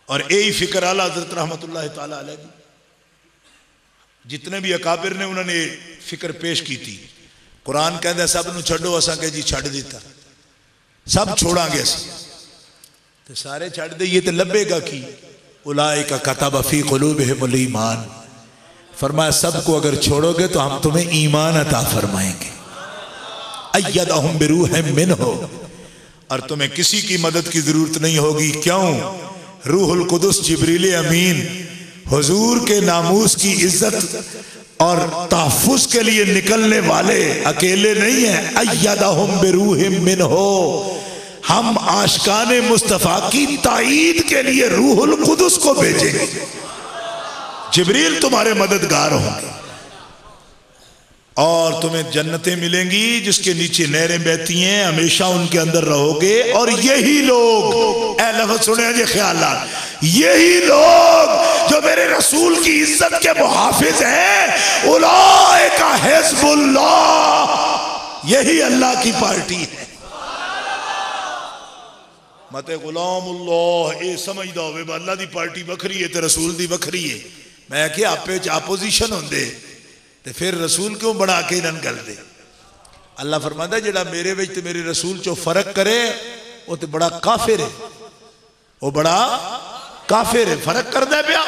और यही फिक्र आला हज़रत रहमतुल्लाह तआला अलैह जितने भी अकाबिर ने उन्होंने फिक्र पेश की थी। कुरान कहता सब नूं छड्डो, असां कह जी छड्ड दिता, सब छोड़ांगे असीं ते सारे छड्ड दईए ते लभेगा की उलाइका कतब फी कुलूबिहिमुल ईमान। फरमाया सबको अगर छोड़ोगे तो हम तुम्हें ईमान अता फरमाएंगे। अय्यदहुम बिरूहिम मिन्हु, और तुम्हें किसी की मदद की जरूरत नहीं होगी। क्यों? रूहुल कुदुस जिब्रील अमीन हुजूर के नामूस की इज्जत और तहफ्फुज के लिए निकलने वाले अकेले नहीं है। अय्यदहुम बिरूहिम मिन्हु, हम आशिकाने मुस्तफा की ताईद के लिए रूहुल कुदुस को भेजेंगे। जिब्रील तुम्हारे मददगार होंगे और तुम्हें जन्नतें मिलेंगी जिसके नीचे नहरें बहती हैं, हमेशा उनके अंदर रहोगे। और यही लोग ए लफ्ज़ सुने जी ख्यालात, यही लोग जो मेरे रसूल की इज्जत के मुहाफिज हैं, उलाइका हिज़्बुल्लाह, यही अल्लाह की पार्टी है। मते गुलामुल्लाह ये समझदा होवे अल्लाह दी पार्टी वखरी है ते रसूल दी वखरी है। मैं कि आपे च अपोजिशन होंदे ते फिर रसूल क्यों बना के इन्हां गल दे। अल्लाह फरमांदा जेड़ा मेरे विच ते मेरे रसूल चो फर्क करे वो तो बड़ा काफिर है, वो बड़ा काफिर है। फर्क करदा पिया,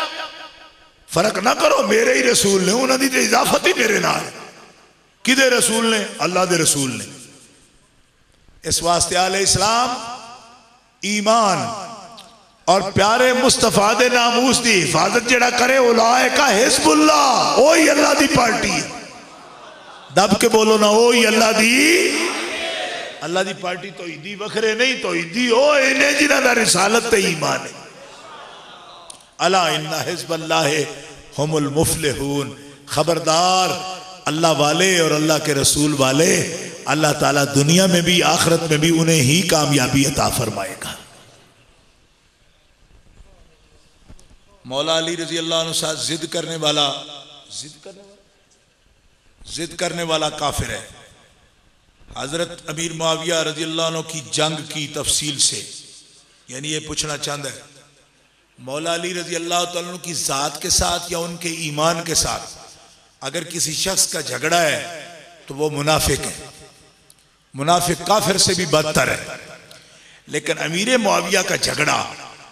फर्क ना करो। मेरे ही रसूल ने, उन्हां दी ते इजाफत ही मेरे नाल। किदे रसूल ने? अल्लाह दे रसूल ने। इस वास्ते आले इस्लाम ईमान और प्यारे मुस्तफा दे नामूस की हिफाजत जड़ा करे उलाइका हिज़्बुल्लाह, ओही अल्लाह दी पार्टी है। दब के बोलो ना, ओही अल्लाह दी पार्टी। तो ईदी वखरे नहीं, तो ईदी ओ इन्हें जिन्हां दा रिसालत ते ईमान है। अला इन्ना हिज़्बल्लाहि हुमुल मुफ़्लिहून, खबरदार अल्लाह वाले और अल्लाह के रसूल वाले अल्लाह ताला दुनिया में भी आखिरत में भी उन्हें ही कामयाबी अता फरमाएगा। मौला अली रजी अल्लाह अन्हु साथ जिद करने वाला काफिर है। हजरत अमीर मुआविया रजी अल्लाह अन्हु की जंग की तफसील से, यानी ये पूछना चाहता है मौला अली रजी अल्लाह तआला अन्हु की जात के साथ या उनके ईमान के साथ अगर किसी शख्स का झगड़ा है तो वो मुनाफिक है, मुनाफिक काफिर से भी बदतर है। लेकिन अमीर मुआविया का झगड़ा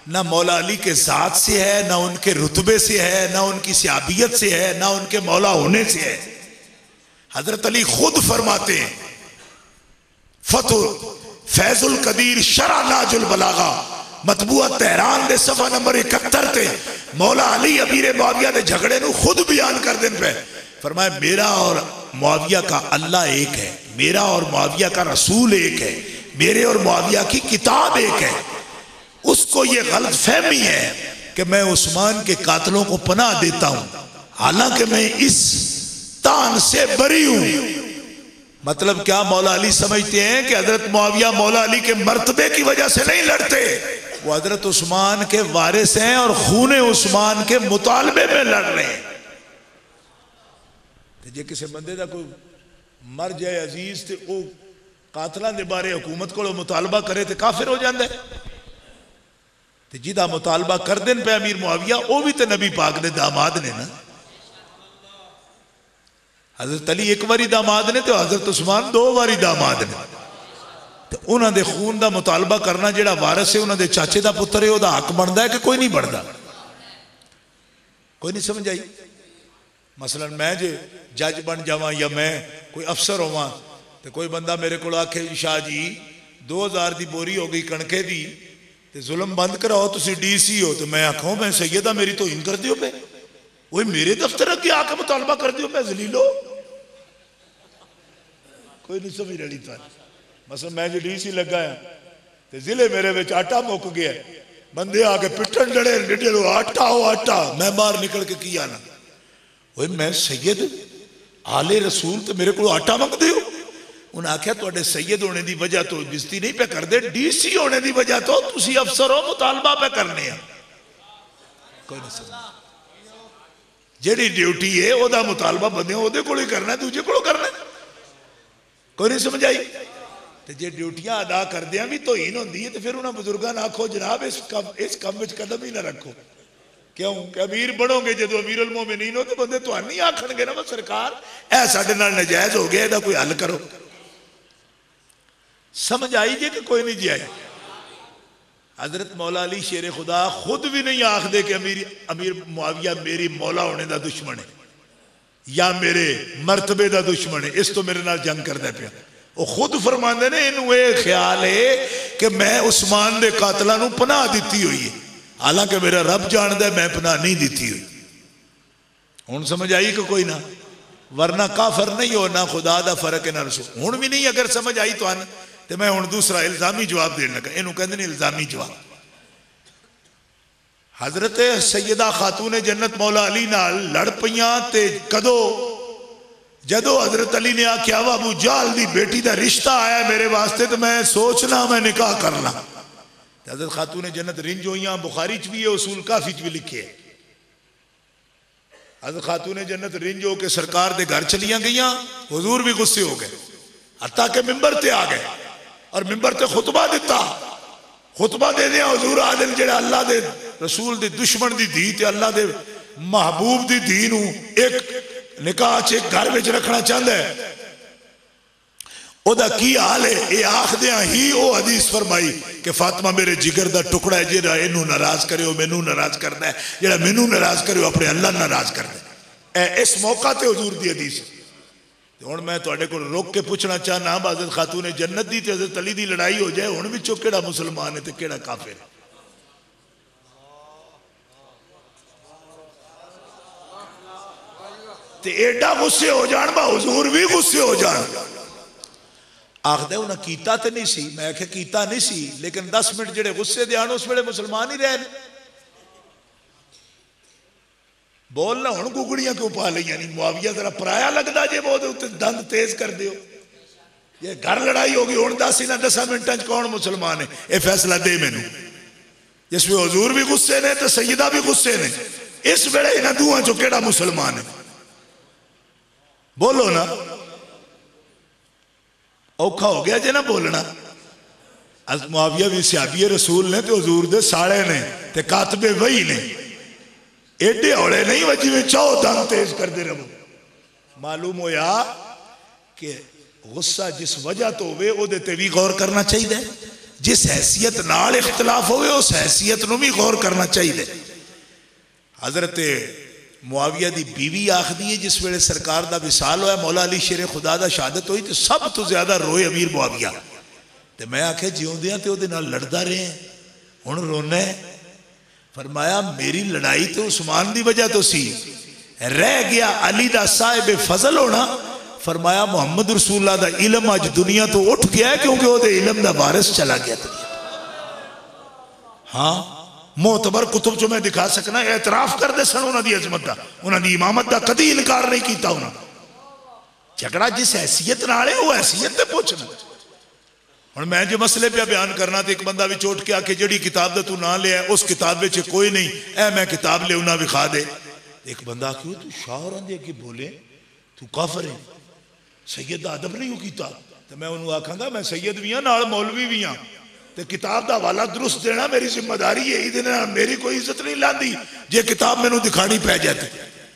ना मौला अली के जात से है, ना उनके रुतबे से है, ना उनकी सियाबियत से है, ना उनके मौला होने से है। हजरत अली खुद फरमाते हैं फतुल फैजुल कदीर शरा नाजुल बलागा मतबूआ तेहरान दे सफा नंबर 71 ते मौला अली अमीर मुआविया दे झगड़े नु खुद बयान कर देन पे फरमाया मेरा और मुआविया का अल्लाह एक है, मेरा और मुआविया का रसूल एक है, मेरे और मुआविया की किताब एक है। उसको ये गलत फहमी है कि मैं उस्मान के कातलों को पनाह देता हूं, हालांकि मैं इस तान से बरी हूं। मतलब क्या मौला अली समझते हैं कि हजरत मुआविया मौला अली के मर्तबे की वजह से नहीं लड़ते, वो हजरत उस्मान के वारिस हैं और खूने उस्मान के मुतालबे में लड़ रहे हैं। जे किसी बंदे का कोई मर जाए अजीज तो वो कातलों के बारे हुकूमत को मुतालबा करे तो काफिर हो जाता है। तो जिदा मुतालबा कर देन पे अमीर मुआविया वो भी तो नबी पाक ने दामाद ने ना। हजरत अली एक बारी दामाद ने तो हजरत उस्मान 2 बारी दामाद ने। तो उन्होंने खून का मुतालबा करना जो वारिस है उन्होंने चाचे का पुत्र है वह हक बनता है कि कोई नहीं बनता? कोई नहीं समझ आई। मसलन मैं जो जज बन जावा या मैं कोई अफसर होवा तो कोई बंदा मेरे को आखे शाह जी 2000 की बोरी हो गई कणके की तो जुल्म बंद कराओ तुम DC हो, तो मैं आखो मैं सैयदा मेरी तो इन कर दियो पे वो मेरे दफ्तर अगे आके मुतालबा कर दियो मैं जलीलो। कोई नहीं समझ रही था। मसलन मैं जो DC लगा है तो जिले मेरे में आटा मुक गया, बंदे आके पिटन डे डिटेलो आटा हो आटा, मैं बाहर निकल के किया ना वो मैं सैयद आले रसूल तो मेरे को आटा मंगते हो। उन्हें आख्या तुहाडे सैयद होने की वजह तो बेइज्जती नहीं पे करते, DC होने की वजह तो तुसी अफसर हो मुतालबा पे करने। कोई नहीं समझ जेड़ी ड्यूटी है वह मुतालबा बंदे वो को करना दूजे को करना। कोई नहीं समझ आई। तो जे ड्यूटियां अदा करदियां भी तो हीन होंदी है तो फिर उन्होंने बुजुर्गों ने आखो जनाब इस काम में कदम ही ना रखो। क्यों कि अमीर बनोगे जो अमीर उल मोमिनीन हो तो बंदे तो नहीं आखणगे ना सरकार ऐ साडे नाल नाजायज हो गया, कोई हल करो। समझ आई जी कि कोई नहीं जी आई। हजरत मौला अली शेर खुदा खुद भी नहीं आखते कि अमीर मुआविया मेरी मौला होने का दुश्मन है या मेरे मरतबे का दुश्मन है, इस तो मेरे नाल जंग करता पिया। वो खुद फरमाते ने इनू ये ख्याल है कि मैं उस्मान के कातलों को पनाह दी हुई है, हालांकि मेरा रब जानता है मैं पनाह नहीं दी हुई। हुण समझ आई कि कोई ना, वरना काफर नहीं हो ना खुदा का फर्क है ना रसूल। हुण भी नहीं अगर समझ आई तो मैं हुण दूसरा इल्जामी जवाब देने लगा। इनू कहते ने इल्जामी जवाब। हजरत सैयदा खातून जन्नत मौला अली नाल लड़ पईयां ते कदों जदों हजरत अली ने आख्या वा अबू जहल दी बेटी का रिश्ता आया मेरे वास्ते तो मैं सोचना मैं निकाह करना। हजरत खातून जन्नत रिंज होइयां, बुखारी च भी है उसूल काफी च भी लिखे है। हजरत खातून जन्नत रिंज होके सरकार के घर चलिया गई, हुजूर भी गुस्से हो गए, हत्ता के मिंबर ते आ गए और मिंबर ते खुतबा दिता। खुतबा दे दिया हुजूर आदिल जेड़ा अल्लाह दे रसूल दे दुश्मन दी धी ते अल्लाह दे महबूब दी धी नू एक निकाह च एक घर में रखना चाहता है, ओदा की हाल है। ये आखदिया ही वो हदीस फरमाई कि फातिमा मेरे जिगर का टुकड़ा है, जेड़ा इनू नाराज करे मैनू नाराज करता है, जेड़ा मैनू नाराज करे अपने अल्लाह नाराज करता है। इस मौका ते हुजूर दी हदीस। हुण मैं तुहाडे कोल रोक के पूछना चाहना हजरत खातून जन्नत दी ते हजरत अली दी लड़ाई हो जाए, हुण विचों केड़ा मुसलमान है ते केड़ा काफिर है? ते एडा गुस्से हो जान बा हुजूर भी गुस्से हो जान। आखदे उन्हें कीता तो नहीं सी, मैं आख्या कीता नहीं सी, लेकिन 10 मिनट जेड़े गुस्से दे आन उस वेले मुसलमान ही रहे। बोलना हुण गुगड़ियां क्यों पा लिया नहीं? मुआविया जरा पराया लगता जे वो दंद तेज कर दियो। ये घर लड़ाई होगी हुण दस इन्हां 10 मिनटां च कौन मुसलमान है? यह फैसला दे मैनू। जिसमें हजूर भी गुस्से ने तो सैयदा भी गुस्से ने। इस वेले इन्हां दूहां चों केड़ा मुसलमान है? बोलो ना, औखा हो गया जे ना बोलना। मुआविया भी सहाबी रसूल ने तो हजूर दे साले ने ते कातबे वही ने। एडे हौले नहीं वे जिवें चाहो दम तेज करते रहो। मालूम होया कि गुस्सा जिस वजह तो होवे ओदे ते भी गौर करना चाहिए। जिस हैसियत नाल इख्तलाफ होवे उस हैसियत नूं भी गौर करना चाहिए। हजरत मुआविया दी बीवी आखदी है जिस वेले सरकार दा विसाल होया, मौला अली शेर खुदा दा शहादत हुई तो सब तो ज्यादा रोए अमीर मुआविया। तो मैं आख्या जिउंदियां ते ओदे नाल लड़दा रहे हुण रोना है? फरमाया मेरी लड़ाई तो उस्मान दी वजह तो सी, रह गया अली दा साहिब फजल होना। फरमाया मुहम्मद रसूलुल्लाह दा इलम अज दुनिया तो उठ गया है क्योंकि ओदे इलम दा वारिस चला गया। हाँ मोतबर कुतुब चो मैं दिखा सकना एतराफ करते सन उन्हां दी अजमत दा, उन्हां दी इमामत दा कदी इनकार नहीं किया उन्हां। झगड़ा जिस हैसियत नाल है वो हैसियत ते पुछना। हुण मैं जो मसले पे बयान करना तो एक बंदा भी चोट के आके जिहड़ी किताब दा तू ना लिया उस किताब विच कोई नहीं, ऐ मैं किताब लिया विखा दे। एक बंदा आखियो तू शाहरां दे अगे बोले तू काफिर है, सैयद दा अदब नहीं कीता। तो मैं उन्होंने आखांगा मैं सैयद भी हाँ नाल मौलवी भी हाँ, तो किताब का हवाला दुरुस्त देना मेरी जिम्मेदारी है। ये मेरी कोई इज्जत नहीं लाती जे किताब मैनू दिखानी पै जाए।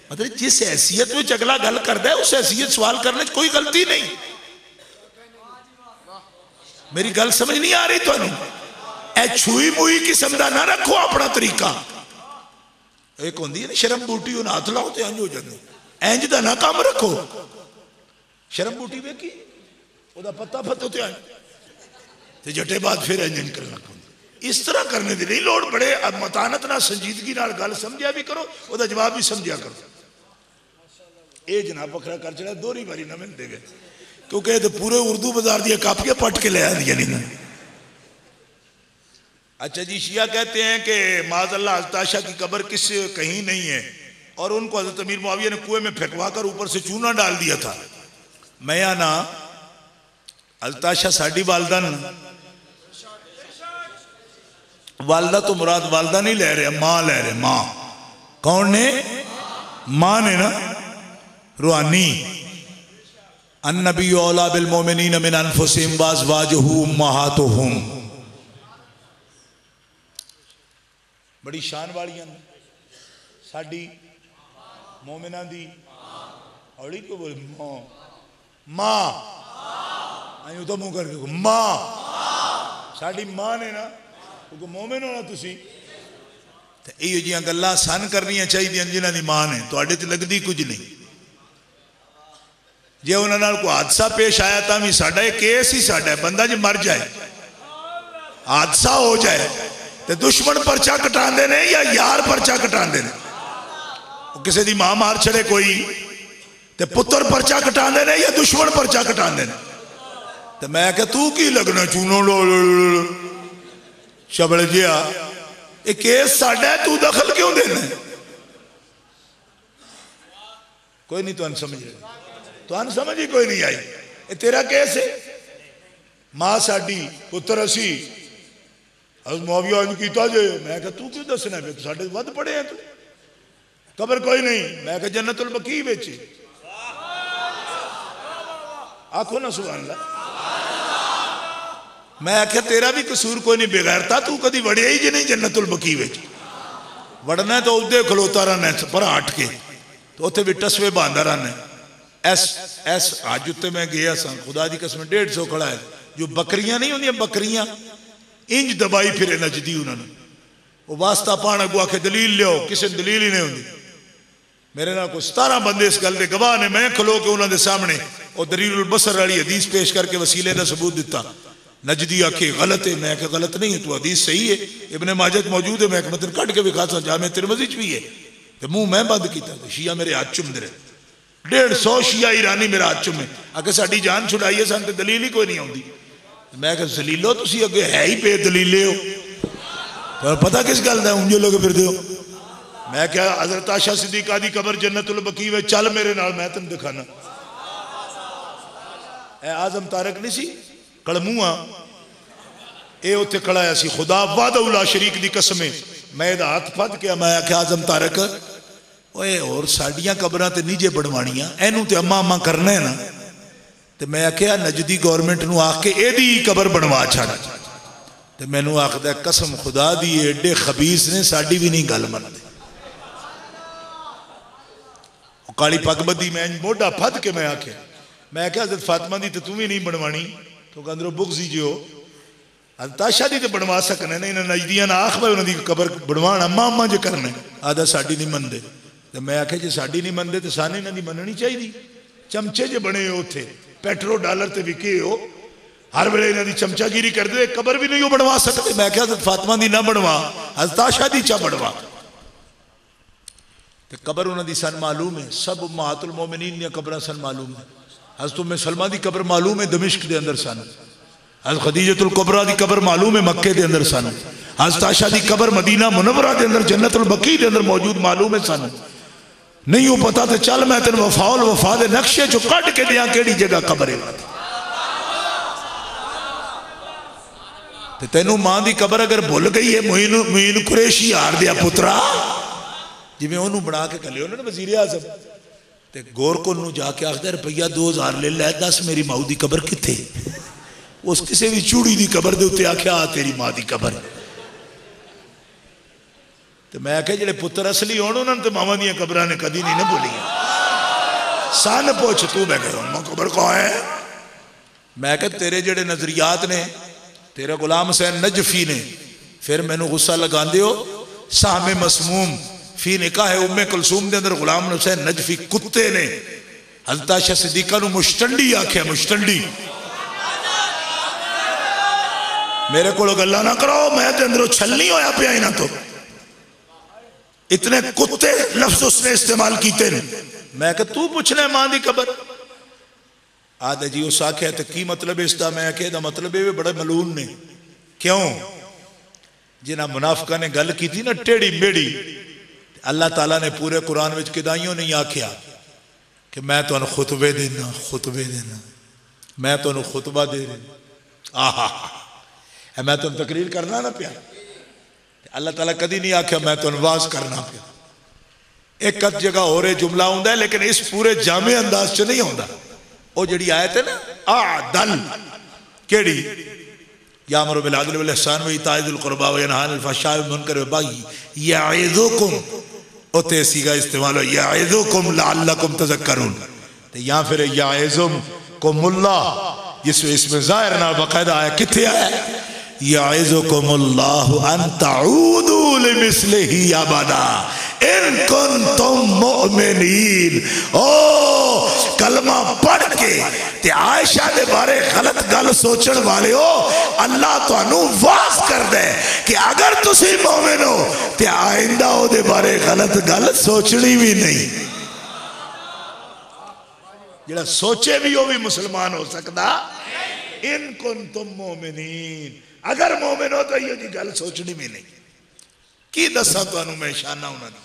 मतलब जिस हैसियत में अगला गल करता है उस हैसियत सवाल करने कोई गलती नहीं। मेरी गल समझ नहीं आ रही तुहानू? ए छुई मुई किस्म का ना रखो अपना तरीका। एक होंदी है ना शर्म बूटी, उन्हें हाथ लाओ तो इंज हो जाते, इंज का ना काम रखो। शर्म बूटी वेखी ओदा पत्ता फतो ते जटे बाद फिर इंजन कर लग। इस तरह करने की नहीं लोड़ पड़े। अब मतानत ना संजीदगी नाल गल समझिया भी करो, ओदा जवाब भी समझिया करो। ये जनाब बखरा कर चला दोहरी बारी ना मिलते गए क्योंकि ये तो पूरे उर्दू बाजार दी कापियां पट के ले आंदिया नहीं। अच्छा जी, शिया कहते हैं कि माज़अल्लाह अल्ताशा की कब्र किस कहीं नहीं है और उनको हज़रत अमीर मुआविया ने कुएं में फेंकवा कर ऊपर से चूना डाल दिया था। मैं ना अल्ताशा साडी वालदा न, वालदा तो मुराद वालदा नहीं ले रहे, मां ले रहे। मां कौन ने? मां ने ना रूहानी। अन्नबी औला बिल मोमिनीन मिन अनफुसिहिम व अज़वाजुहु उम्महातुहुम। बड़ी शान वाली साडी मोमिना दी हौली को बोल मां आई तो मुंह करके मां साडी मां ने ना क्योंकि मोमिन होना तुसी ते इहो जिहियां गल्लां सन करनियां चाहिए जिन्हां दी मां ने तुहाडे ते लगदी कुछ नहीं। जे उन्हां नाल कोई हादसा पेश आया तां भी साडा ये केस ही साडा है। बंदा जे मर जाए हादसा हो जाए तो दुश्मन परचा कटांदे ने या यार परचा कटांदे ने? किसी दी मां मार छड़े कोई ते पुत्र परचा कटांदे ने या दुश्मन परचा कटांदे ने? तो मैं क्या तू की लगना चूनो लो शबल जिया, ये केस साडा है, तू दखल क्यों देना? कोई नहीं तुहानू समझ, तुहानू समझ ही कोई नहीं आई। ये तेरा केस है। मां साडी पुत्र असी मुआविया किया जे। मैं क्या तू क्यों दसना फिर साडे वध पड़े हैं तू? कबर कोई नहीं। मैं क्या जन्नतुल बकी विच। आखो ना सुभान अल्लाह। मैं आख्या तेरा भी कसूर कोई नहीं, बेगैरता तू कभी वड़िया ही जे नहीं जन्नतुल बकी विच। वड़ना तो उदे खलोता रहना पर हट के तो उत्थे भी टसवे बांधा रहना। एस अज उत्ते मैं गया सा खुदा की कसम 150 खड़ा है जो बकरियां नहीं होंदियां बकरियां इंज दबाई फिरे नचदी उन्होंने वो वास्ता पाण अगू आखे दलील लियो, किसी दलील ही नहीं होंगी। मेरे नाल कोई 17 बंदे इस गल के गवाह ने। मैं खलो के उन्होंने सामने और दलीलुल बसर वाली हदीस पेश करके वसीले का सबूत दिता। नजदी आखे गलत है। मैं क्या गलत नहीं है, तू हदीस सही है, इब्ने माजह मौजूद है। मैं मतलब कट के विखा सा जामे तिरमिज़ी भी है तो मुंह मैं बंद किया। शिया मेरे हाथ चुमदे रहे, 150 शिया ईरानी मेरा हाथ चुमे आगे साड़ी जान छुड़ाई है, सन तो दलील ही कोई नहीं आती। मैं क्या जलीलो तुसी अगे है ही बेदलीले हो, तो पता किस गल का उंजे लोग फिरदे हो। मैं क्या हजरत आशा सिद्दीका दी कबर जन्नतुल बकी में चल मेरे नाल मैं तेन दिखाना। ए आजम तारक नहीं सी कलमूआ ये उत्थे खड़ाया सी खुदा वादउला शरीक दी कसमें मैं हाथ फद के मैं आख्या आजम तारक ओए और साड़ियाँ कबरां ते नीजे बनवानियां एनू ते अम्मा अम्मा करना है ना तो मैं आख्या नजदी गौरमेंट नू आख के एदी कबर बनवा छड़ तो मैनू आखदा कसम खुदा दी एडे खबीस ने साड़ी भी नहीं गल मनदे काली पग बदी मैं मोढ़ा फद के मैं आख्या हज़रत फातिमा दी तो तू भी नहीं बनवानी तो अंदरों बुगजी जो ताशा दी तो बनवा सकने ने इन्हें नजदियां ना आख भाई उन्होंने कबर बनवाना अम्मा अम्मा जो करने आदा साड़ी नहीं मनते तो मैं आख्या जो साड़ी नहीं मनते तो साने इन्हों की मननी चाहिए चमचे जो बने हो उथे पेट्रोल डॉलर ते विके हो हर वेले इन्हों की चमचागिरी करते कबर भी नहीं हो बनवा सकते मैं आख्या हज़रत फातिमा दी ना बनवा हज़रत ताशा दी चा बनवा तो कबर उन्होंने सन मालूम है सब उम्महातुल मोमिनीन दी कबर सन मालूम है हज़रत उम्मे सलमा दी कबर मालूम है दमिश्क दे अंदर सन हज़रत खदीजतुल कुबरा दी कबर मालूम है मक्के दे अंदर सन हज़रत आयशा दी कबर मदीना मुनव्वरा दे अंदर जन्नतुल बकी दे अंदर मौजूद मालूम है सन नहीं हो पता तो चल मैं तेन वफा दे नक्शे चो कट के दिया केड़ी जगह कबर है तेनू मां दी कबर अगर भुल गई है मुईन कुरैशी यार दिया पुत्रा जिवें ओनू बना के कले उन्होंने वजीर आज़म ते गोरकुल नू जाके आखदा रुपया 2000 ले लै दस मेरी माऊ दी कबर किथे उस किसी भी चूड़ी की कबर के उत्ते आख्या तेरी मां की कबर तो मैं आख्या जेडे पुत्र असली होने उन्होंने तो मावा दी कबर ने कदी नहीं ना भूलिया सन पुछ तू मैं कह कबर कौन है मैं कह तेरे जेडे नजरियात ने तेरा गुलाम हुसैन नजफी ने फिर मैनू गुस्सा लगा हो सामे मसमूम फी निकाह है उम्मे कुलसूम के अंदर गुलाम हुसैन नजफी कुत्ते ने हज़रत आयशा सिद्दीका नू मुश्तंडी आख्या मुश्तंडी मेरे को गल्ला ना करो मैं तो अंदरों छलनी होया पिया इन्हां तो इतने कुत्ते लफ्ज उसने इस्तेमाल किए मैं कहा तू पूछना मां की कबर आदे जी उस आख्या तो की मतलब इसका मैं आख्या मतलब ये बड़े मलून ने क्यों जिन्हें मुनाफिका ने गल की थी ना टेढ़ी मेढ़ी अल्लाह ताला ने पूरे कुरान में किदाइयों नहीं आख्या कि मैं तो खुतबे देना मैं तो खुतबा दे रहा आहा मैं तुम तकरीर करना ना पिया अल्लाह ताला कदी नहीं आख्या मैं तुम वाज करना पिया एक अद जगह हो रहे जुमला होंगे लेकिन इस पूरे जामे अंदाज च नहीं आता वो जी आयत है ना आ दल केड़ी यामुरु बिल अदल वल इहसान व इताइ ज़िल क़ुरबा व यनहा अनिल फ़हशाइ वल मुनकर व बग़ी यइज़ुकुम ओते सीगा इस्तेमाल हो यइज़ुकुम लअल्लकुम तज़क्करून तो या फिर यइज़ुकुमुल्लाह इसमें ज़ाहिर ना बाकायदा आया किथे आया यइज़ुकुमुल्लाहु अन तऊदू लिमिस्लिही अबदा इन कुंतुम मुमिनीन ओ कलमा पढ़ के ते आयशा दे बारे गलत गल सोचण वाले हो अल्लाह तुहानू वास कर दे कि अगर तुसी मोमिन हो ते आइंदा ओदे बारे गलत गल सोचनी भी नहीं जेड़ा सोचे भी हो भी मुसलमान हो सकता इन कुंतुम मोमिनीन अगर मोमिन हो तो ये गल सोचनी भी नहीं की दसा तुहानू मैं शाना उन्होंने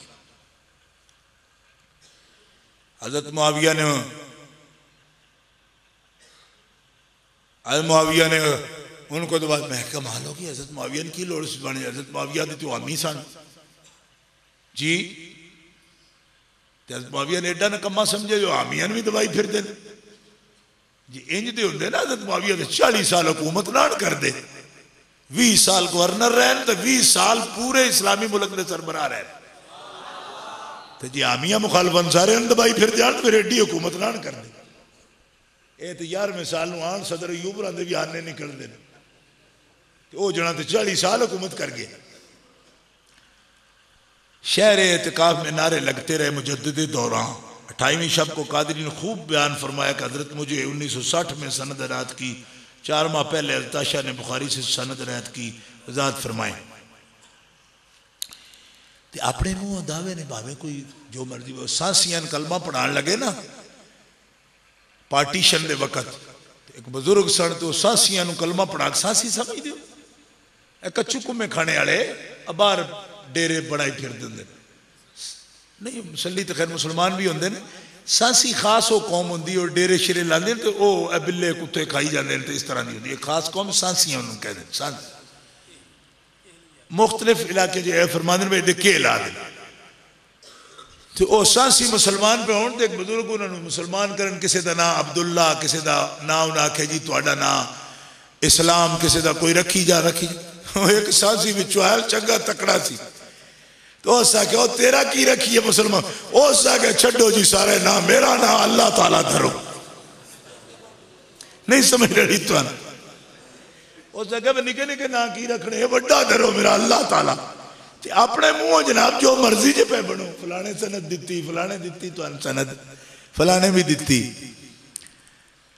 हजरत मुआविया ने उनको तो बात मैं कमाल होगी हजरत मुआविया ने की लोड़ बने हजरत मुआविया तो आमी सन जी हजरत मुआविया ने एडा नकम्मा समझे जो आमिया ने भी दवाई फिर दे जी इंज दे होंगे ना हजरत मुआविया तो 40 साल हुकूमत ना कर दे 20 साल गवर्नर रहन तो 20 साल पूरे इस्लामी मुल्क के सरबराह रहे तो जी आमिया मुखालफन सारे दबाई फिर जान फिर एडी हुकूमत ना कर दे ये तो 11वें साल आन सदर अयूब के भी आने निकलते हैं वो जना तो 40 साल हुकूमत कर गया शहर एतकाफ में नारे लगते रहे मुजद्दिद दौरान 28वीं शब को कादरी ने खूब बयान फरमाया कि हजरत मुझे 1960 में सनद रात की 4 माह पहले हज़रत आयशा ने बुखारी से सनद रात की वजाहत फरमाई ते अपने मुंह दावे ने भावे कोई जो मर्जी सांसियां कलमा पढ़ान लगे ना पार्टीशन के वक्त एक बजुर्ग सन तो सांसियां कलमा पढ़ा सांसी समझ दो कच्चू घुमे खाने वाले बाहर डेरे बनाई फिर देंगे नहीं मुसली तो खैर मुसलमान भी होंगे सांसी खास वो कौम होंगी और डेरे शेरे लाते तो वह बिल्ले कुत्ते खाई जाते हैं तो इस तरह की होंगी खास कौम सांसियां कहते सांस मुख्तलिफ इलाके जो फरमाने में के ला दे तो वह सासी मुसलमान पे होने एक बुजुर्ग उन्होंने मुसलमान करन किसी का ना अब्दुल्ला किसी का ना उन्हें आखे जी थोड़ा ना इस्लाम किसी का कोई रखी जा एक सासी बिचो आया चंगा तकड़ा सी तो उस आखे तेरा की रखी है मुसलमान उस आखे छो जी सारे ना मेरा ना अल्लाह ताला धरो नहीं समझ रही तो उस आखे मैं निके निके ना की रखने बड़ा धरो मेरा अल्लाह ताला अपने मुंह जनाब जो मर्जी च पे बनो फलाने सनद दी फलाने दी तो सनद फलाने भी दी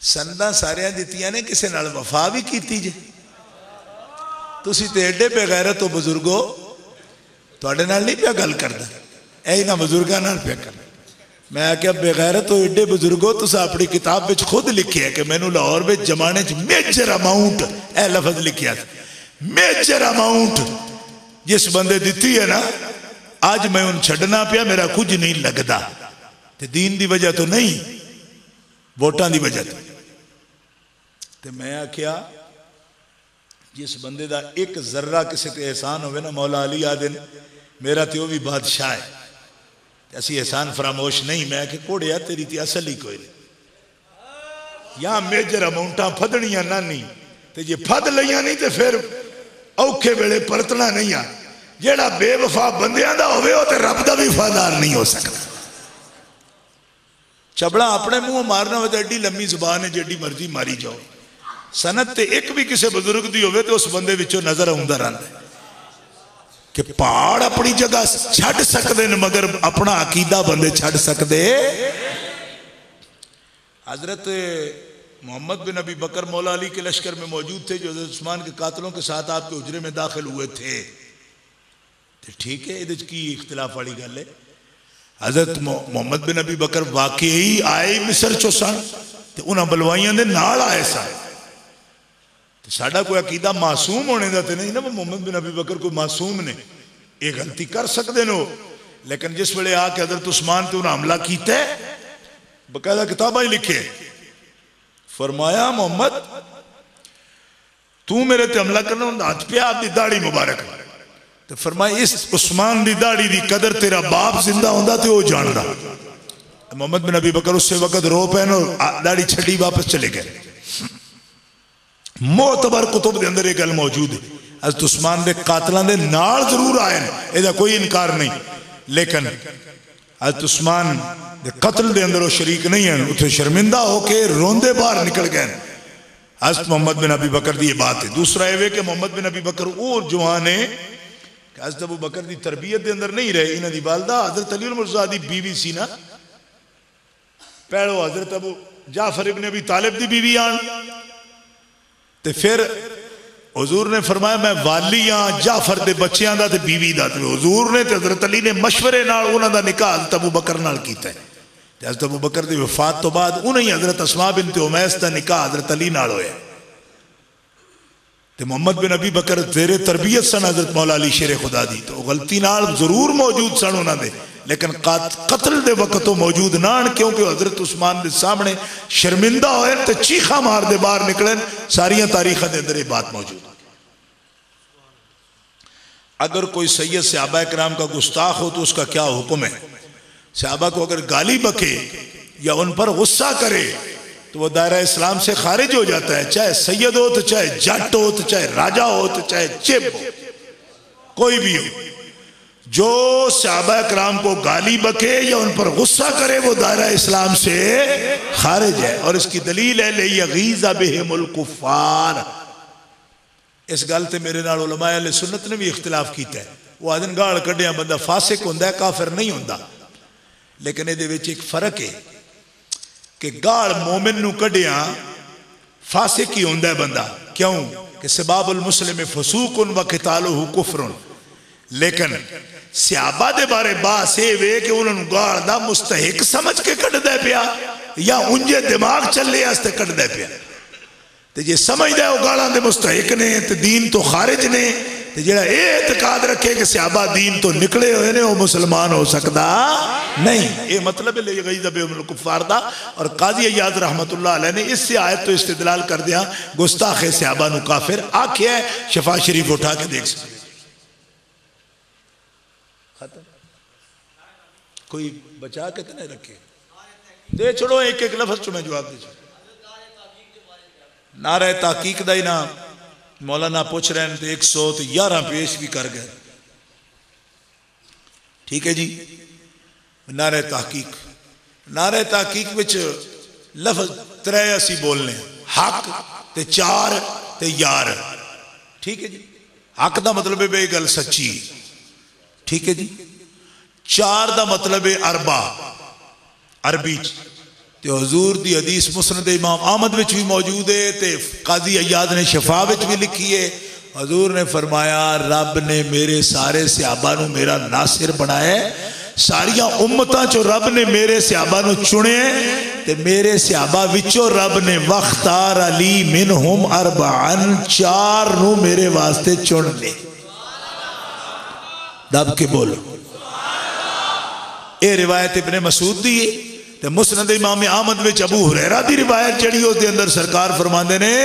सनदा सारिया दित्तियां ने किसी नाल वफा भी की जे तुसी ते एडे बेगैरत हो बुजुर्गो तुहाडे नाल नहीं पे गल करदा ऐ इन्हां बुजुर्गां नाल पे कर मैं आख्या बेगैरत हो एडे बुजुर्गो तुस अपनी किताब विच खुद लिखे कि मैनू लाहौर विच जमाने च मेजर अमाउंट ए लफज लिखिया मेजर अमाउंट जिस बंदे दी है ना आज मैं उन छड़ना पिया मेरा कुछ नहीं लगता ते दीन की वजह तो नहीं वोटां की वजह तो मैं आख्या जिस बंदे का एक जर्रा किसी ते एहसान होवे ना मौला अली आदिन मेरा तो भी बादशाह है असी एहसान फरामोश नहीं मैं कि घोड़िया तेरी तो असल ही कोई नहीं या मेजर अमाउंटा फदनिया नानी ते जे फद लिया नहीं तो फिर औखे वेले परतना नहीं आ जेड़ा बेवफा बंदियां दा होवे ओ ते रब दा भी वफादार नहीं हो सकता चबड़ा अपने मुंह मारना हो तो एडी लम्मी जुबान है जेडी मर्जी मारी जाओ सनत ते एक भी किसी बुजुर्ग दी होवे तो उस बंदे विचों नजर आउंदा रहिंदा कि पहाड़ अपनी जगह छड़ सकते हैं मगर अपना अकीदा बंदे छड़ सकते हजरत मोहम्मद बिन अबी बकर मौला अली के लश्कर में मौजूद थे जो हज़रत उस्मान के कातलों के साथ आपके उजरे में दाखिल हुए थे तो ठीक है ये की इख्तिलाफ वाली गल है हजरत मोहम्मद बिन अबी बकर वाकई आए मिस्र चो सन तो उन्होंने बलवाइया के नाल आए सन तो साडा कोई अकीदा मासूम होने का तो नहीं ना मोहम्मद बिन अबी बकर कोई मासूम ने ये गलती कर सकते हो लेकिन जिस वेले आके हजरत उस्मान ते उन्हें हमला किया बकायदा किताबा ही लिखे फरमाया मोहम्मद तू मेरे ते हमला करना हाथ पे आपकी दाढ़ी मुबारक तो फरमाया इस उस्मान की दाढ़ी की कदर तेरा बाप जिंदा होंदा तो वह जानदा मोहम्मद बिन अबी बकर उस वक्त रो पैन और दाढ़ी छड़ी वापस चले गए मोतबर कुतुब के अंदर एक गल मौजूद है हज़रत उस्मान के कातलों के नाल जरूर आए इसका कोई इनकार नहीं लेकिन हज़रत उस्मान के कत्ल के अंदर वो शरीक नहीं है उसे शर्मिंदा होकर रोंदे बाहर निकल गए हज़रत मोहम्मद बिन अबी बकर की ये बात है दूसरा ये कि मोहम्मद बिन अबी बकर वो जवान है हज़रत अबू बकर की तरबियत के अंदर नहीं रहे इन्हों की वालदा हज़रत अली मुर्तज़ा की बीवी सी ना पहलो हज़रत अबू जाफर इब्न अबी तालिब की बीवी आन ते फिर हुजूर ने फरमाया मैं वाली हाँ जाफर के बच्चों का बीवी का हुजूर ने हज़रत अली ने मशवरे नाल उन्हां दा निकाह हज़रत अबू बकर नाल कीता है हज़रत अबू बकर की वफात तो बाद उन्हें हज़रत अस्मा बिनत उमैस का निकाह हज़रत अली नाल होया ते मोहम्मद बिन अबी बकर जेरे तरबियत सन हज़रत मौला अली शेर खुदा दी तो गलती नाल जरूर मौजूद सन उन्होंने लेकिन कत्ल दे वक्त तो मौजूद ना क्योंकि हज़रत उस्मान के सामने शर्मिंदा होए तो चीखा मार दे बाहर निकले सारिया तारीखों के अंदर ये बात मौजूद अगर कोई सैयद सहाबा कराम का गुस्ताख हो तो उसका क्या हुक्म है सहाबा को अगर गाली बके या उन पर गुस्सा करे तो वह दायरा इस्लाम से खारिज हो जाता है चाहे सैयद हो तो चाहे जट हो तो चाहे राजा हो तो चाहे चिब हो कोई भी हो जो सहाबा कराम को गाली बके या उन पर गुस्सा करे वो दायरा इस्लाम से खारिज है और इसकी दलील है लियगीज़ बिहिमुल कुफ़ार इस गल ते मेरे नाल उलमाए अहले सुन्नत ने भी इख्तिलाफ किया है वो आदन गाल कढ़िया बंदा फासिक होंदा है काफिर नहीं होंदा लेकिन ये एक फर्क है कि गाल मोमिन नू कढ़िया फासिक ही होंदा है बंदा क्यों कि सबाबुल मुस्लिम फसूकुन व क़ितालुहु कुफ्रुन लेकिन सहाबा दे बारे बास ये वे कि उन्होंने गाल दा मुस्तहिक समझ के कढ़दा पिया या उंजे दिमाग चलने वास्ते कढ़दा पिया तो जे समझदा वो गालां दे मुस्तहिक ने तो दीन तो खारिज ने तो जेड़ा ये एतकाद रखे कि सहाबा दीन तो निकले हुए ने वो मुसलमान हो सकता नहीं ये मतलब है लियगीज़ बिहिमुल कुफ़ार दा और काजी अय्याज़ रहमतुल्लाह अलैह ने इससे आयत तो इस्तिदलाल कर दिया गुस्ताखे सहाबा नू काफिर आख्या शफा शरीफ उठा के देख सकते खत्म। कोई बचा कितने रखे दे छोड़ो, एक एक लफ्ज चो मैं जवाब दे। नारे ताकीक का इनाम मौलाना पूछ रहे हैं तो 111 पेश भी कर गए। ठीक है जी। नारे तहकीक, नारे तहकीक विच लफ्ज 3 असी बोलने, हक ते 4 ते यार। ठीक है जी। हक का मतलब है ये गल सच्ची। ठीक है जी। 4 का मतलब है अरबा, अरबी ते हुजूर दी हदीस मुस्नद इमाम अहमद विच भी मौजूद है ते काजी अय्याद ने शिफा विच भी लिखी है। हुजूर ने फरमाया रब ने मेरे सारे सहाबा नू मेरा नासिर बनाया, सारिया उम्मतां चो रब ने मेरे सहाबा नू चुने ते मेरे सहाबा विचों रब ने वख्तार अली मिनहुम अरबान 4 नू मेरे वास्ते चुन ले। दब के बोलो। ये रिवायत इब्ने मसूद दी है ते मुस्नद इमाम अहमद विच अबू हुरैरा दी रिवायत जड़ी उसदे अंदर सरकार फरमांदे ने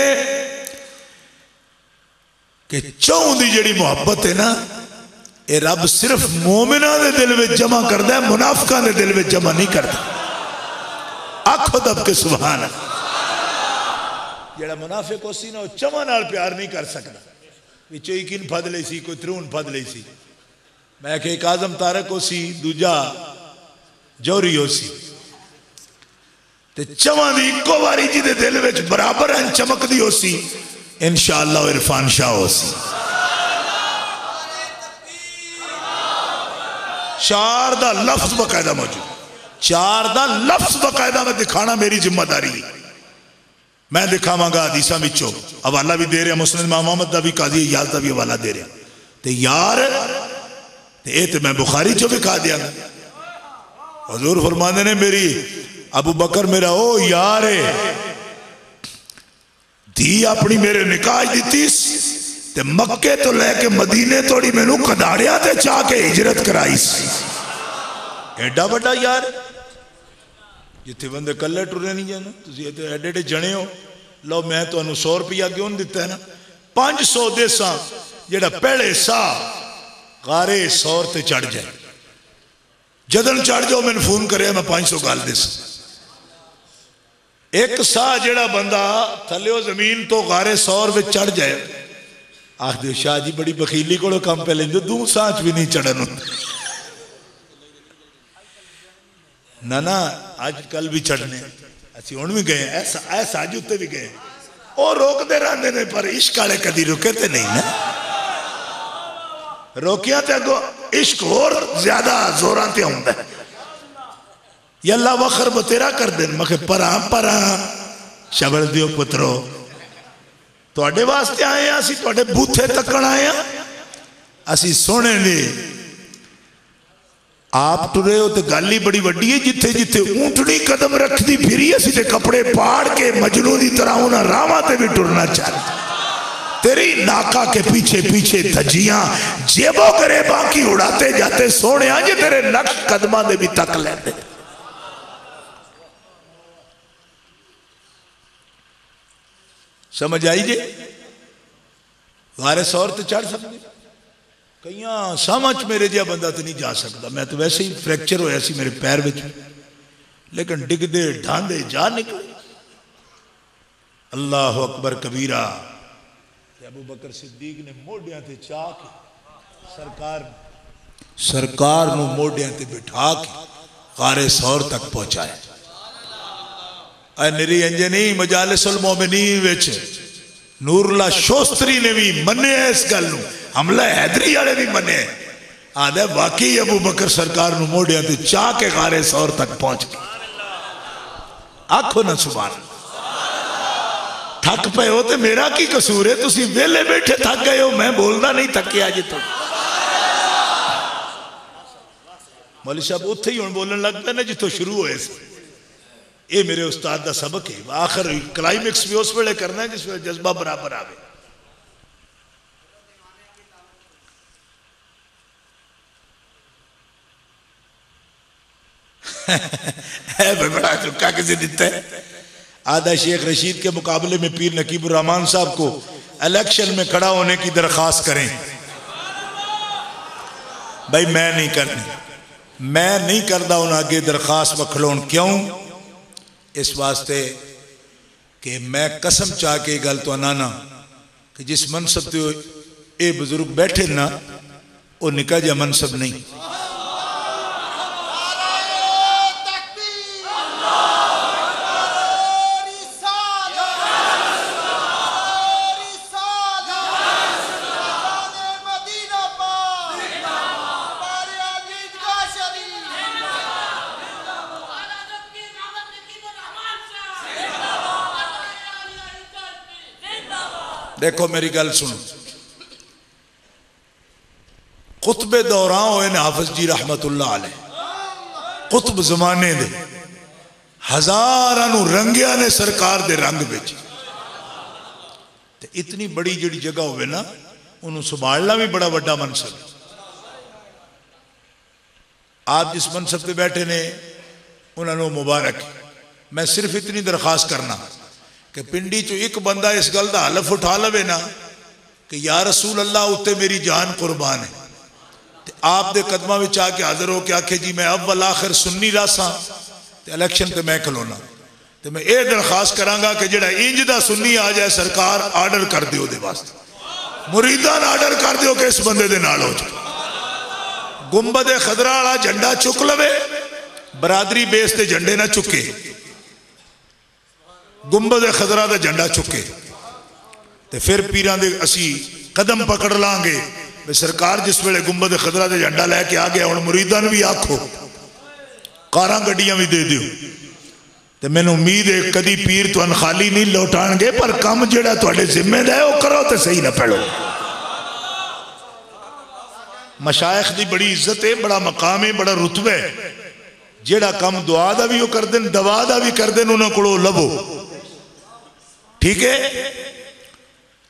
कि चौं दी जड़ी मुहब्बत है ना, ये रब सिर्फ मोमिना दे दिल में जमा करता है, मुनाफिकां दे दिल में जमा नहीं करता। आखो दब के सुभान अल्लाह। जेड़ा मुनाफिक होसी ना चमा नाल प्यार नहीं कर सकता, विचों यकीन फद लई सी, कोई त्रून फद लई सी। मैं कि एक आजम तारक होसी, दूजा जौहरी होसी ते चमा दी इको बारी जिहदे दिल विच बराबर चमकदी होसी, इंशाअल्लाह इरफान शाह होसी। 4 दा लफ्ज बकायदा मौजूद, 4 दा लफ्ज बकायदा मैं दिखाना मेरी जिम्मेदारी है। मैं दिखावांगा हदीसां विचों, हवाला भी दे रहा मुस्लिम इमाम अहमद दा भी, काजी अय्याज दा भी हवाला दे रहा ते यार ते ये ते मैं बुखारी चो भी खा दियांगा। हुजूर फरमांदे ने मेरी अबू बकर मेरा ओ यार है, धी अपनी मेरे निकाह दी ते मक्के तो लैके मदीने तोड़ी मैनू कदाड़िया ते चाह के हिजरत कराई। एडा बड़ा यार, जिथे बंदे कल्ले टुरे नहीं जाना, तुम एडे एडे जने हो। लो मैं तुम्हें 100 रुपया क्यों दिता है ना, 500 देसा जेड़ा पहले सा गारे 100 ते चढ़ जाए, जदन चढ़ जाओ मैंने फोन करे मैं 500 गाल दे। एक सा जेड़ा बंदा थल्ले जमीन तो गारे 100 चढ़ जाए, आखदे शाह जी बड़ी बखीली को काम पे लेंदे, 2 सांच भी नहीं चढ़न ना ना। अजकल भी चढ़ने असि हुण भी गए, ऐसा अज उत्ते भी गए, और रोकते रहते ने पर इश्क वाले कदी रुके ते नहीं ना। रोकिया ते अगो इश्क होर ज्यादा जोरां ते आउंदा है। यल्ला वखर बतेरा कर देन, मैं परा परा शबल दियो पुत्रो, तुहाडे वास्ते आए हैं, असी तुहाडे बूथे तकण आए हैं। असी सोने ने आप टुरे हो तो गल ही बड़ी वड्डी है, जिथे जिथे ऊंटनी कदम रखती फिरी असी ते कपड़े पाड़ के मजनू की तरह उन्हें रावां ते भी टुरना चाहते। तेरी नाका के पीछे पीछे धज्जियां जेबो करे बाकी उड़ाते जाते, सोने जे तेरे नक्श कदमां दे भी तक लेंदे। समझ आई जे? गारे 100 ते चढ़ सकते, कई समझ मेरे जहा बंदा तो नहीं जा सकता। मैं तो वैसे ही फ्रैक्चर होया सी मेरे पैर में, लेकिन डिगदे ढांदे जा निकले। अल्लाह अकबर कबीरा। अबू बकर सिद्दीक ने मोढियां ते चा के सरकार नू मोढियां ते बिठा के गारे 100 तक पहुंचाया। निरी इंजे नहीं, मजालिसुल मोमिनीन विच नूरुल्लाह शोस्त्री ने भी मने इस गल नू, हमला हैदरी वाले भी मने। आदे वाकई अबू बकर सरकार नू मोढियां ते चा के गारे 100 तक पहुंच गए। आखो ना सुभान। थक पे हो तो मेरा की कसूर है, तुसी वेले बैठे थक गए हो, मैं बोलना नहीं थके अज तो। मौलवी साहब उत्थे ही हुण बोलन लग पे ना जिथों शुरू होए सी। ये मेरे उस्ताद का सबक है। आखिर क्लाइमेक्स भी उस वेले करना है जिस वे जज्बा बराबर आवे। है बड़ा चुका किसे दिता है। आधा शेख रशीद के मुकाबले में पीर नकीबुर रहमान साहब को इलेक्शन में खड़ा होने की दरखास्त करें। भाई मैं नहीं करनी, मैं नहीं करता। उन्हें अगे दरखास्त वखलोन क्यों? इस वास्ते कि मैं कसम चाह के गल तो आना कि जिस मनसब से ये बुजुर्ग बैठे ना वो निका जा मनसब नहीं। देखो मेरी गल सुनो, कुतबे दौरान होए ने हाफिज जी रहमतुल्लाह अलैह, कुतब जमाने दे हजारां रंगिया ने सरकार दे रंग बिच। इतनी बड़ी जिहड़ी जगह होवे ना उन्होंने संभालना भी बड़ा वड्डा मनसब। आप जिस मनसब पे बैठे ने उन्होंने मुबारक। मैं सिर्फ इतनी दरखास्त करना कि पिंडी चो एक बंदा इस गल का हलफ उठा लवे ना कि या रसूल अल्लाह उत्ते मेरी जान कुर्बान है, तो आप दे कदमां विच आके हाजिर हो के आखे जी मैं अव्वल आखिर सुन्नी रासा ते इलेक्शन ते मैं खलोना, तो मैं ये दरखास्त करांगा कि जिहड़ा इंज दा सुन्नी आ जाए सरकार आर्डर कर दिओ दे वास्ते, मुरीदां आर्डर कर दिओ कि इस बंदे दे नाल हो जाए। गुंबद खदरा वाला झंडा चुक लवे, बरादरी बेस ते झंडे ना चुके, गुंबद खदरा का झंडा चुके तो फिर पीरां दे असी कदम पकड़ लांगे। भी सरकार जिस वेले गुंबद खदरा का झंडा लैके आ गया हुण मुरीदां नूं भी आखो कारां गड्डियां भी दे दिओ, तो मैनूं उम्मीद है कदी पीर तुहानूं खाली नहीं लौटाणगे, पर काम जिहड़ा तुहाडे जिम्मे दा है वो करो तो सही ना पड़ो। मशाइख दी बड़ी इज्जत है, बड़ा मकाम है, बड़ा रुतबा है। जिहड़ा काम दुआ दा भी वो कर देन, दवा दा भी कर देन, उन्हां कोलों लवो, ठीक है।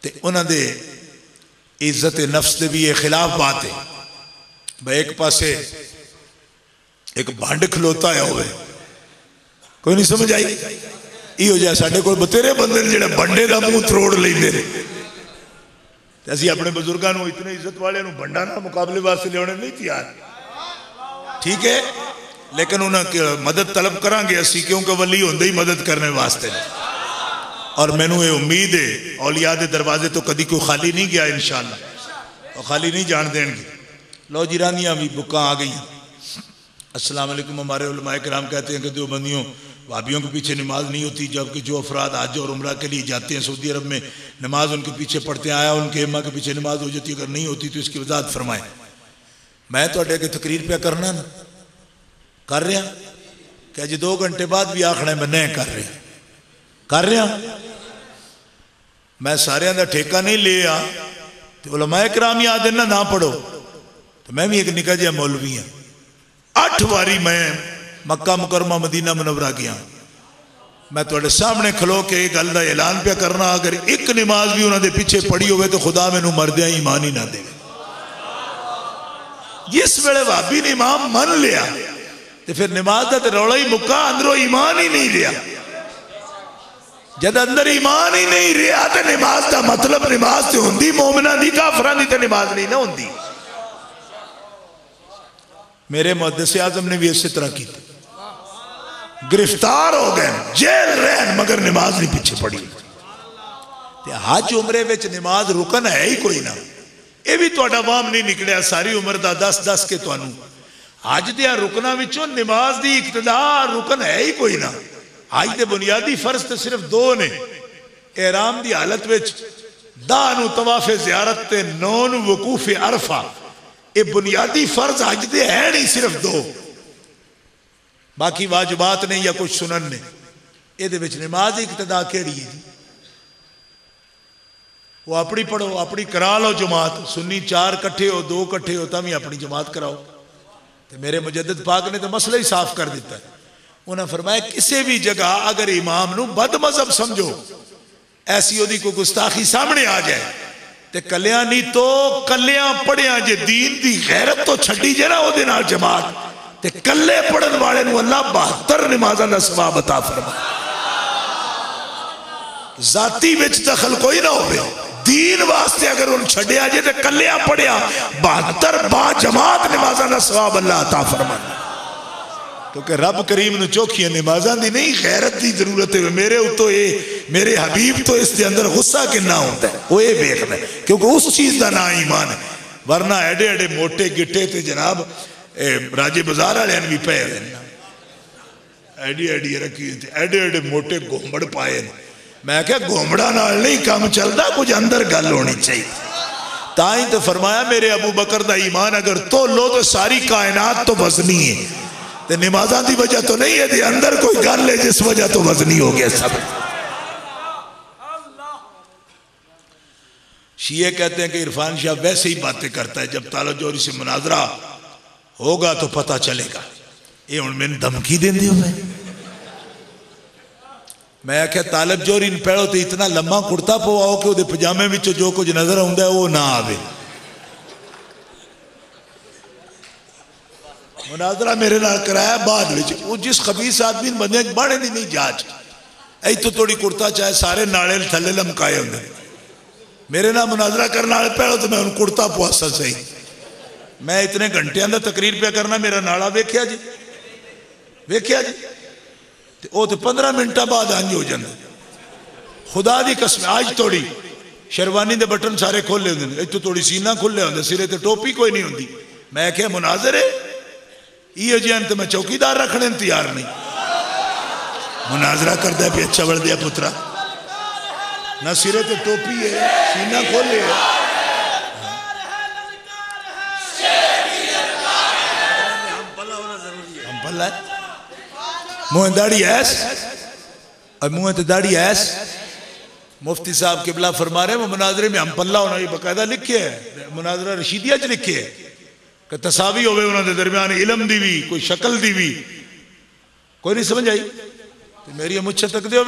तो उन्होंने इज्जत नफ्स के भी ये खिलाफ बात है। भाई एक पासे एक भंड खलोता है होवे, कोई नहीं समझ आई, इहो जिहा साडे कोल बतेरे बंदे ने जिहड़े भंडे का मुंह त्रोड़ लेंदे ने। असीं अपने बुजुर्गों को इतने इज्जत वाले भंडा ना मुकाबले वास्ते लियाने नहीं तैयार, ठीक है, लेकिन उन्हें मदद तलब करांगे असीं, क्योंकि वली होंदे ही मदद करने वास्ते। और मैनू ये उम्मीद है औलिया दे दरवाजे तो कभी कोई खाली नहीं गया इंशाअल्लाह, और खाली नहीं जान देंगे। लो जी रानियाँ भी बुक्का आ गई। अस्सलाम वालेकुम। हमारे उलमाए किराम कहते हैं कि देवबंदियों भाभीयों के पीछे नमाज नहीं होती, जबकि जो अफराद हज और उम्रा के लिए जाते हैं सऊदी अरब में नमाज उनके पीछे पढ़ते आया, उनके अम्मा के पीछे नमाज हो जाती है, अगर नहीं होती तो इसकी वजाहत फरमाएं। मैं तो अगे तकरीर पे करना ना कर रहा कि अज 2 घंटे बाद भी आखना मैं नहीं कर रहा। मैं सारिਆਂ ਦਾ ठेका नहीं लिया, तो उलमाए किराम याद है ना पढ़ो, तो मैं भी एक निका जिहा मौलवी हाँ। 8 बारी मैं मक्का मुकरमा मदीना मुनव्वरा गया। मैं तुहाडे सामने खलो के एक गल दा ऐलान पे करना, अगर एक नमाज भी उन्होंने पीछे पढ़ी होवे तो खुदा मैनू मरदियां ईमान ही ना दे। जिस वेले भाभी ने इमाम मन लिया तो फिर नमाज का तो रौला ही मुक्का, अंदरों ईमान ही नहीं रहा। जब अंदर ईमान ही नहीं रहा तो नमाज का मतलब नमाज तो होंदी मोमिना दी, काफरां दी तो नमाज नहीं ना होंदी। मेरे मुहद्दिस आज़म ने भी इसी तरह की, गिरफ्तार हो गए, जेल रहे, मगर नमाज नहीं पीछे पड़ी। हज उमरे विच नमाज रुकन है ही कोई ना, ये भी तुहाडा वाम नहीं निकलिया सारी उम्र का 10-10 के तुहानू हज दिया रुकना विचों नमाज की इक्तदा रुकन है ही कोई ना। हज के बुनियादी फर्ज तो सिर्फ 2 ने, एहराम की हालत विच दाह नूं तवाफे ज़ियारत ते 9 वकूफे अरफा, ये बुनियादी फर्ज हज दे है नहीं, सिर्फ 2, बाकी वाजिबात नहीं या कुछ सुनन ने। ये नमाज इक्तदा केड़ी है जी? वो अपनी पढ़ो, अपनी करा लो जमात, सुन्नी 4 कट्ठे हो 2 कट्ठे हो तभी अपनी जमात कराओ। तो मेरे मुजद्दिद पाक ने तो मसला ही साफ कर दिता है। उन्होंने फरमाया किसी भी जगह अगर इमाम नूं बद मजहब समझो, ऐसी ओदी कोई गुस्ताखी सामने आ जाए तो कलिया नहीं तो कलिया पढ़िया जे दीन दी गैरत तो छड्डी जे ना ओदे नाल जमात, ते कल्ले पढ़न वाले नूं अल्लाह 72 नमाज़ां दा सवाब अता फरमाए। जाती विच दखल कोई ना होवे, दीन वास्ते अगर उन छड़िया जे ते कलिया पढ़िया 72 बा जमात नमाजा का सवाब अल्लाह अता फरमांदा। क्योंकि रब करीम ने चौखियां नमाजा की नहीं गैरत की जरूरत है। मेरे उतो ये मेरे हबीब तो इसके अंदर गुस्सा कितना होता है वो ये देखना है, क्योंकि उस चीज का ना ईमान है। वरना एडे एडे मोटे गिट्टे ते जनाब राजे बाजार वाले भी पे एडी एडी रखी एडे एडे मोटे घोंबड़ पाए। मैं क्या घोंबड़ा नाल नहीं काम चलता, कुछ अंदर गल होनी चाहिए। ताई तो फरमाया मेरे अबू बकर दा ईमान अगर तो लो तो सारी कायनात तो वजनी है, तो नमाजा की वजह तो नहीं है, अंदर कोई गल है जिस वजह तो वजनी हो गया सब। शिये कहते हैं कि इरफान शाह वैसे ही बातें करता है, जब तालब जोहरी से मुनाजरा होगा तो पता चलेगा। ये हुण मैंने धमकी देंदे हो। मैं आख्या तालब जोहरी पहलो तो इतना लम्मा कुर्ता पवाओ कि वो पजामे विचों जो कुछ नजर आता है वो ना आवे। मुनाजरा मेरे नाल कराया बाद विच, वो जिस खबीस आदमी बंदे बाड़े दी नहीं जांच इतों थोड़ी कुर्ता चाहे सारे नाले थले लमकाए होंगे। मेरे नाल मुनाजरा करने वाले पहले तो मैं कुर्ता पवासा सही। मैं इतने घंटिया का तकरीर पे करना, मेरा नाला वेख्या जी, वेख्या जी, वो तो 15 मिनटा बाद अंज हो जाता। खुदा की कसम आज थोड़ी शेरवानी के बटन सारे खोले होंगे, इतों थोड़ी सीना खुले होंगे, सिरे ते टोपी कोई नहीं होंगी। मैं क्या मुनाजरे ये जी तो मैं चौकीदार रखने तैयार नहीं। मुनाजरा करता पे अच्छा बढ़ दिया पुत्रा, ना सिरे ते टोपी है सीना खोले है। मुँह दाढ़ी ऐस और मुँह तो दाढ़ी ऐस। मुफ्ती साहब किबला फरमा रहे वो मुनाजरे में हम पल्ला होना बकायदा लिखे है, मुनाजरा रशीदिया च लिखे है कि तसावी होवे उन्होंने दरम्यान इलम दी भी कोई शक्ल दी भी। कोई नहीं समझ आई तो मेरी मुच्छे तक दो।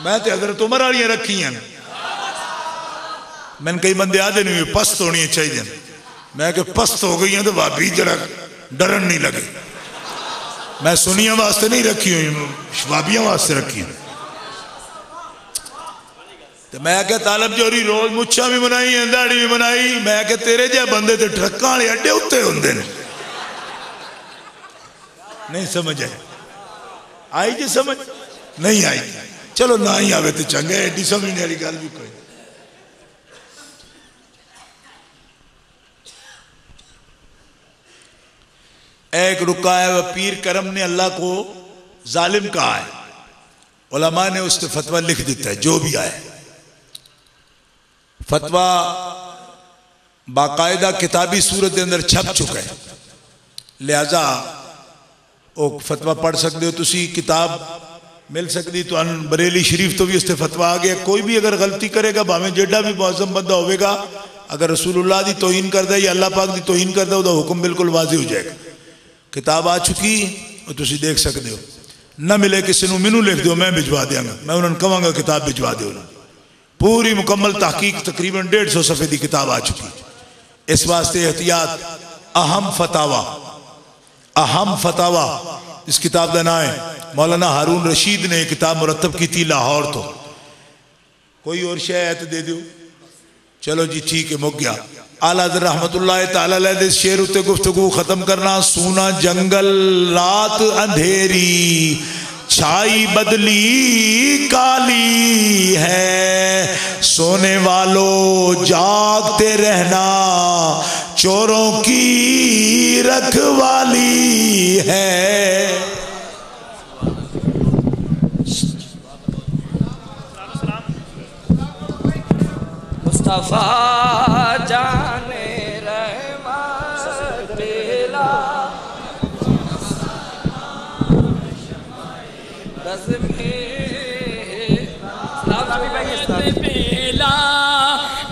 मैं तो हजरत उमर वाली रखी हैं। मैंने कई बंदे आदे नहीं पस्त होनी चाहिए। मैं कि पस्त हो गई हैं तो भाभी जरा डरन नहीं लगे। मैं सुनिया वास्ते नहीं रखी हुई, शबाबिया वास्ते रखी हुई। तो मैं क्या तालब जोहरी रोज मुच्छा भी बनाई है दाढ़ी भी बनाई। मैं क्या तेरे जे बंदे तो ट्रकों वाले अड्डे उत्ते होंगे। नहीं समझ आई जी, समझ नहीं आई, चलो ना ही आवे तो चंगा, एडी समझने वाली गल भी कोई। एक रुका है वह पीर करम ने अल्लाह को जालिम कहा है, उलमा ने उसने फतवा लिख देता है। जो भी आए फतवा बाकायदा किताबी सूरत के अंदर छप चुका है, लिहाजा वो फतवा पढ़ सकते हो। तुसी किताब मिल सकती तो बरेली शरीफ तो भी उससे फतवा आ गया। कोई भी अगर गलती करेगा भावें जेडा भी मौजम बंदा होगा, अगर रसूलुल्लाह की तोहीन करता या अल्लाह पाक की तोहीन करता उसका हुक्म बिल्कुल वाज़ेह हो जाएगा। किताब आ चुकी और तुसी देख सकते हो। ना मिले किसी को मैनू लिख दो, मैं भिजवा देंगा। मैं उन्होंने कहांगा किताब भिजवा दो। पूरी मुकम्मल तहकीक तकरीबन 150 सफ़े की किताब आ चुकी। इस वास्ते एहतियात अहम फतावा, अहम फतावा इस किताब का नाम है। मौलाना हारून रशीद ने किताब मुरतब की थी लाहौर। तो कोई और शय है तो दे दो। चलो जी ठीक है, मुक गया। आला रहमतुल्लाह तआला अलैह दे शेर उत्ते गुफ्तगू खत्म करना। सूना जंगल रात अंधेरी, छाई बदली काली है, सोने वालों जागते रहना, चोरों की रखवाली है। मुस्तफा जाने रहमत पेला, बस पेला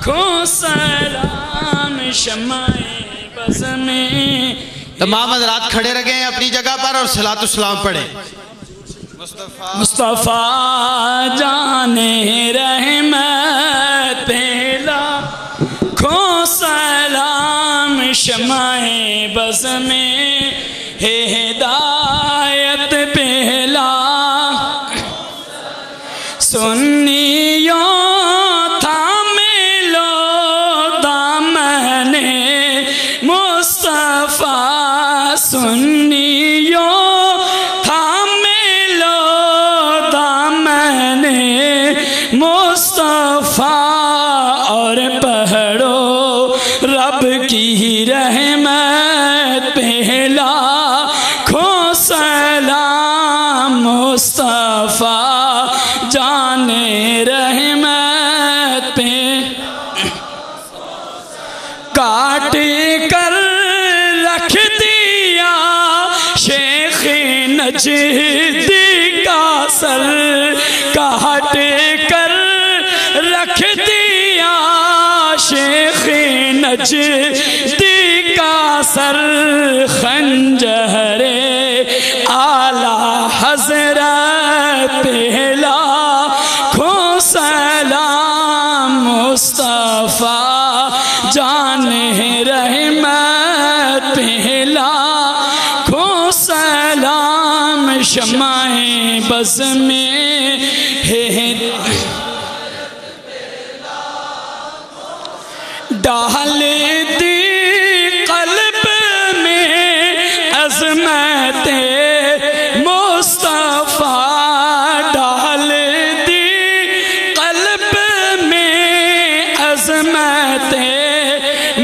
खो सलाम शमाए बस में। तमाम हज़रात खड़े रह गए अपनी जगह पर और सलातु सलाम पढ़े। मुस्तफा जाने रहमत पेला खो सलाम शमाए बस में, है हिदायत पेला सुन्नियों मुस्तफ़ा और पढ़ो रब की रहमत पहला खो सलाम मुस्तफ़ा जाने रहमत पे काट कर रख दिया शेख नजदी का सर काट कर रख दिया शेख नजदी का सर खंजरे आला हजरत पहला खो सलाम मुस्तफ़ा जाने रहमत पहला खो सलाम शमाए बस में है डाल दी कल्ब में अज़मत मुस्तफ़ा डाल दी कल्ब में अज़मत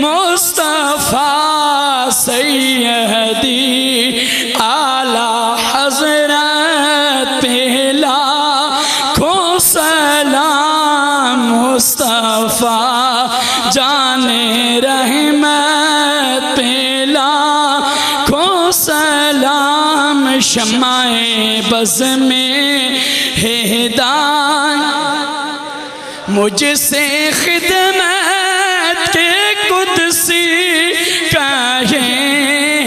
मुस्तफ़ा सैयदी आला हज़रत पहला खो सलाम मुस्तफ़ा जाने रहमत पहला खो सलाम शमाए बज़ में है हिदायत मुझसे खिदमत के कुदसी कहे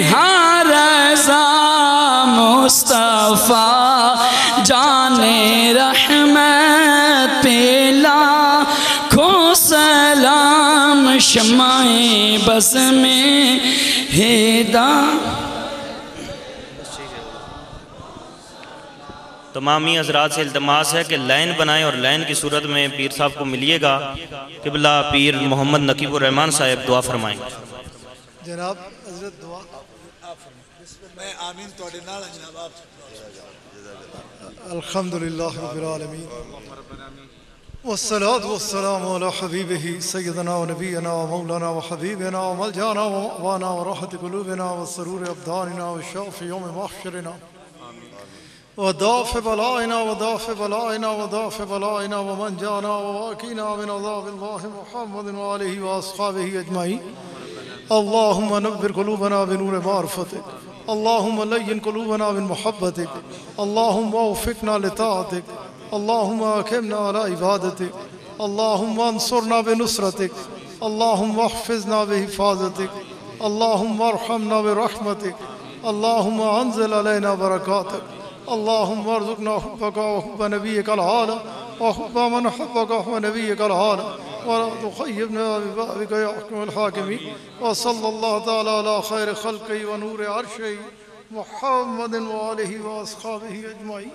हाँ रज़ा मुस्तफ़ा जाने रहमत पहला खो सलाम शमाए बस में हेदा। तमामी हज़रात से इल्तमास है कि लाइन बनाएं और लाइन की सूरत में पीर साहब को मिलिएगा। क़िबला पीर मोहम्मद नकीबुर रहमान साहब दुआ फरमाएं। जनाब हज़रत दुआ मैं आमीन तोड़े नाल जनाब आप अल्हम्दुलिल्लाह रब्बिल आलमीन वस्सलातु वस्सलामु अला हबीबिही सय्यदना व नबियना व मौलाना व हबीबना व मलजाना व मअवाना व राहत क़ुलूबिना व सरूर अब्दानिना व शाफ़ी यौम महशरिना व दाफ़ बलाइना व दाफ़ बलाइना व दाफ़ बलाइना व मनजाना व वाक़ीना मिन अज़ाबिल्लाहि मुहम्मदिन व आलिहि व अस्हाबिहि अजमाईन। अल्लाहुम्मा नव्विर क़ुलूबना बिनूरि मारिफ़तिक अल्लाहुम्मा लय्यिन क़ुलूबना बिन मुहब्बतिक अल्लाहुम्मा वफ़िक़ना लिताअतिक अल्लाहुम्मा अक़िमना अला इबादतिक अल्लाहुम्मा अंसुरना बिनुसरतिक अल्लाहुम्मा अहफ़िज़ना बिहिफ़ाज़तिक अल्लाहुम्मा अरहमना बिरहमतिक अल्लाहुम्मा अंज़िल अलैना बरकातक अल्लाहुम्मा अर्ज़ुक़ना हुब्बका व हुब्ब नबिय्यिकल आला व हुब्ब मन अहब्बका व नबिय्यकल आला व ला तुख़य्यिबना बिबाबिका या अहकमल हाकिमीन व सल्लल्लाहु तआला अला खैरि ख़ल्क़िही व नूरि अर्शिही मुहम्मदिन व आलिहि व अस्हाबिही अजमाईन।